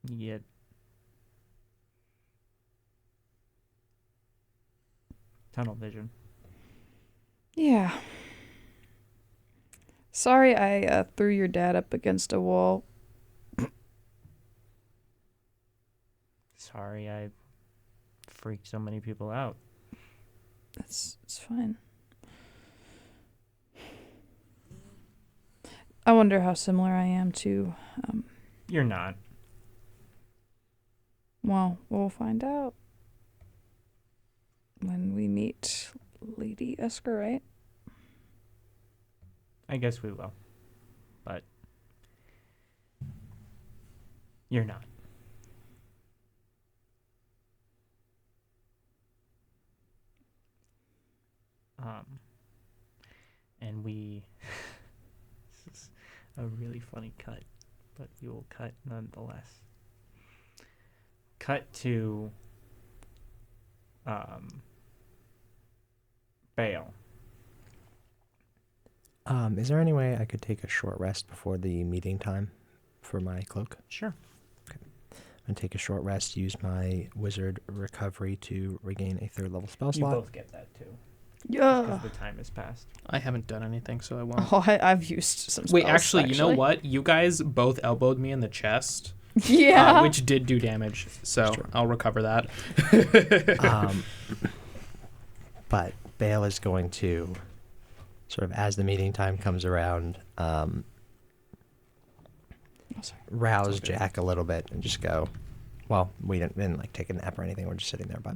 Yet tunnel vision. Yeah. Sorry I threw your dad up against a wall. Sorry I freaked so many people out. It's fine. I wonder how similar I am to, You're not. well, we'll find out when we meet Lady Escarite. I guess we will. But you're not. And we this is a really funny cut, but we will cut nonetheless. Cut to Baal. Is there any way I could take a short rest before the meeting time for my cloak? Sure. I'm going to take a short rest, use my wizard recovery to regain a 3rd level spell You slot. both get that too. Yeah. Because the time has passed. I haven't done anything, so I won't. Oh, I've used some spells. Wait, actually, you know what? You guys both elbowed me in the chest, Yeah. which did do damage, so I'll recover that. But Baal is going to, sort of as the meeting time comes around, rouse Jack a little bit and just go, well, we didn't like take a nap or anything. We're just sitting there, but...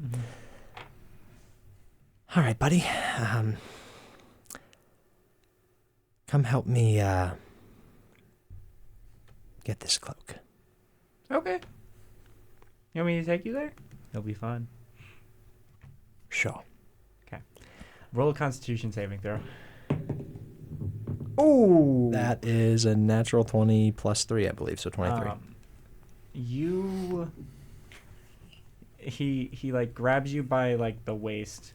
All right, buddy. Come help me get this cloak. Okay. You want me to take you there? It'll be fun. Sure. Roll a Constitution saving throw. Oh, that is a natural 20 plus 3, I believe, so 23. He like grabs you by like the waist,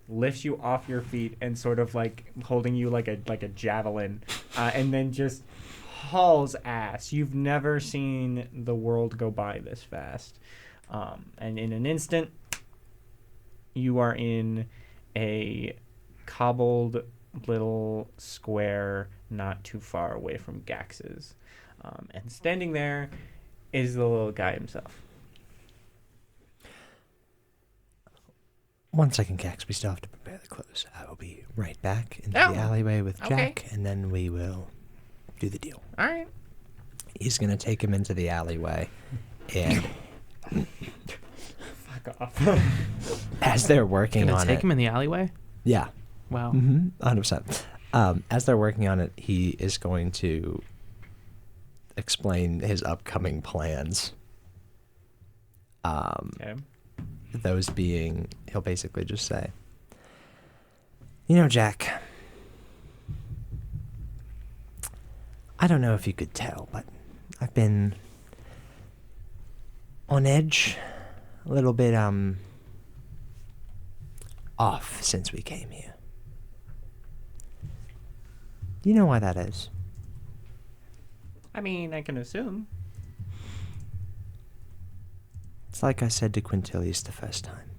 lifts you off your feet, and sort of like holding you like a javelin, and then just hauls ass. You've never seen the world go by this fast, and in an instant, you are in a cobbled little square not too far away from Gax's. And standing there is the little guy himself. 1 second, Gax. We still have to prepare the clothes. I will be right back into the alleyway with Jack, and then we will do the deal. All right. He's going to take him into the alleyway, and Fuck off. as they're working Gonna on take it... him in the alleyway? Yeah. Wow. 100%. As they're working on it, he is going to explain his upcoming plans. Okay. Those being, he'll basically just say, You know, Jack, I don't know if you could tell, but I've been on edge, a little bit, off since we came here. Do you know why that is? I mean, I can assume. It's like I said to Quintilius the first time.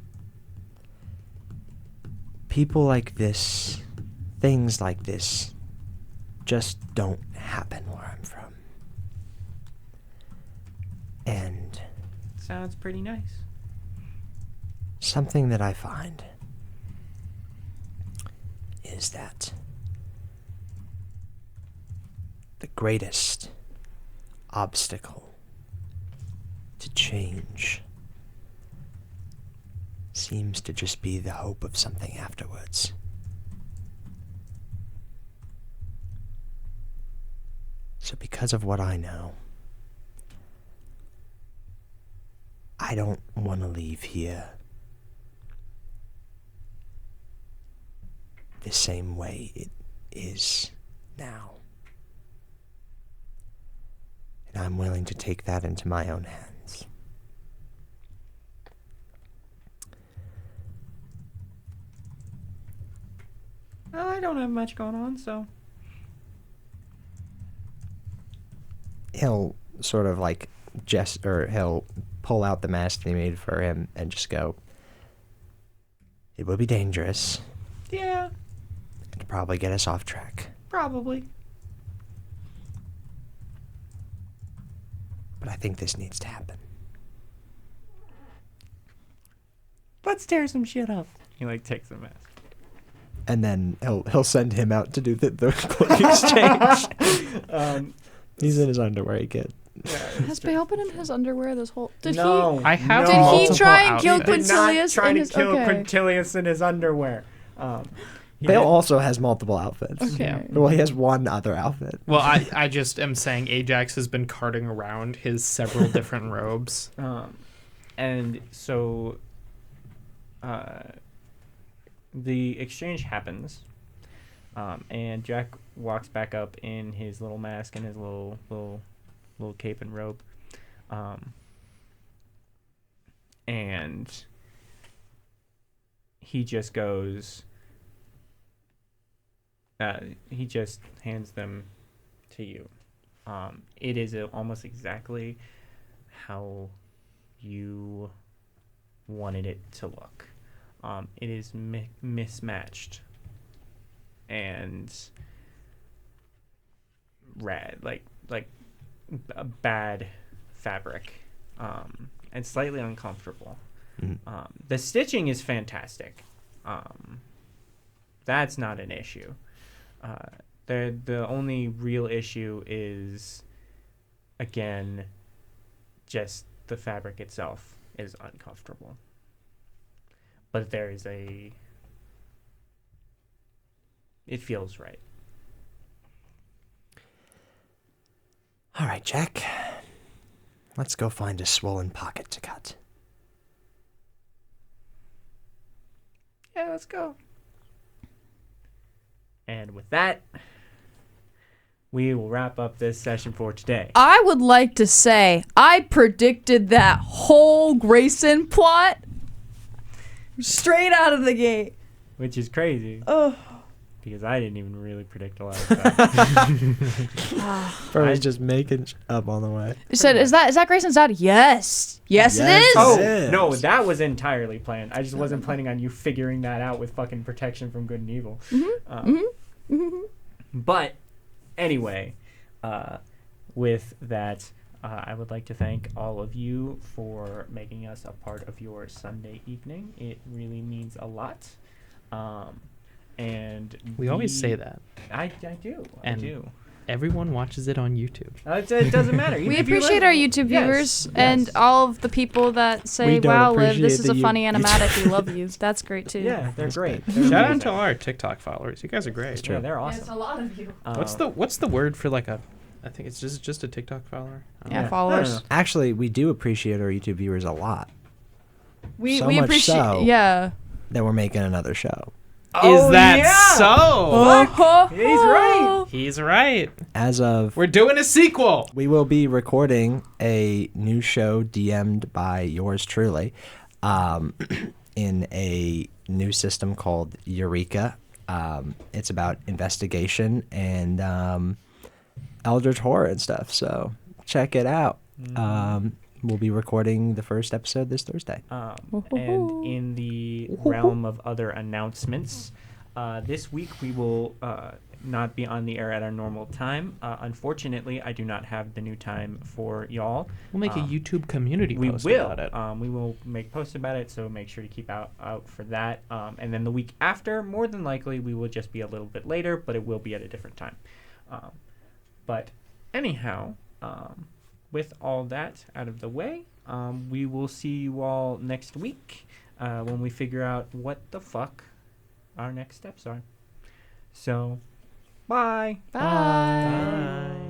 People like this, things like this, just don't happen where I'm from. And Sounds pretty nice. something that I find is that the greatest obstacle to change seems to just be the hope of something afterwards. So because of what I know, I don't want to leave here the same way it is now. And I'm willing to take that into my own hands. Well, I don't have much going on, so. He'll sort of like he'll pull out the mask they made for him and just go, it will be dangerous. Yeah, It'll probably get us off track. probably. But I think this needs to happen. Let's tear some shit up. He like takes the mask. And then he'll send him out to do the quick exchange. He's in his underwear, he kid. Has Baal been in his underwear this whole? Did No. he? I have No. Did he multiple try and kill outfits. Did not Quintilius try in to his? kill Okay. Quintilius in his underwear. He Bale did- also has multiple outfits. Okay. Well, he has one other outfit. Well, I just am saying Ajax has been carting around his several different robes. And so the exchange happens, and Jack walks back up in his little mask and his little cape and robe, and he just goes. He just hands them to you. It is almost exactly how you wanted it to look. It is mismatched and rad, like a bad fabric, and slightly uncomfortable. The stitching is fantastic. That's not an issue. The only real issue is, again, just the fabric itself is uncomfortable. But it feels right. All right, Jack. Let's go find a swollen pocket to cut. Yeah, let's go. And with that, we will wrap up this session for today. I would like to say I predicted that whole Grayson plot straight out of the gate. Which is crazy. Oh. Because I didn't even really predict a lot of stuff. Bro's just making up on the way. You said, is that Grayson's dad? Yes. Yes, it is. Oh, Yes. no, that was entirely planned. I just wasn't planning on you figuring that out with fucking protection from good and evil. But anyway, with that, I would like to thank all of you for making us a part of your Sunday evening. It really means a lot. And We always say that. I do. And I do. Everyone watches it on YouTube. It doesn't matter. We appreciate our YouTube viewers and all of the people that say, We don't wow, Liv, appreciate this is a the funny animatic. We love you. That's great, too. Yeah, they're great. Shout out to all our TikTok followers. You guys are great. Yeah, they're awesome. a lot of you. What's the word for like a? I think it's just a TikTok follower. I don't Yeah, know. followers. Actually, we do appreciate our YouTube viewers a lot. We So much appreciate, so. yeah. That we're making another show. Is that so? Oh, He's right. He's right. As of We're doing a sequel. we will be recording a new show DM'd by yours truly, in a new system called Eureka. It's about investigation and eldritch horror and stuff. So check it out. We'll be recording the first episode this Thursday. And in the realm of other announcements, this week we will not be on the air at our normal time. Unfortunately, I do not have the new time for y'all. We'll make a YouTube community We post will. about it. We will make posts about it, so make sure to keep out for that. And then the week after, more than likely, we will just be a little bit later, but it will be at a different time. But anyhow, with all that out of the way, we will see you all next week when we figure out what the fuck our next steps are. So, bye. Bye. Bye.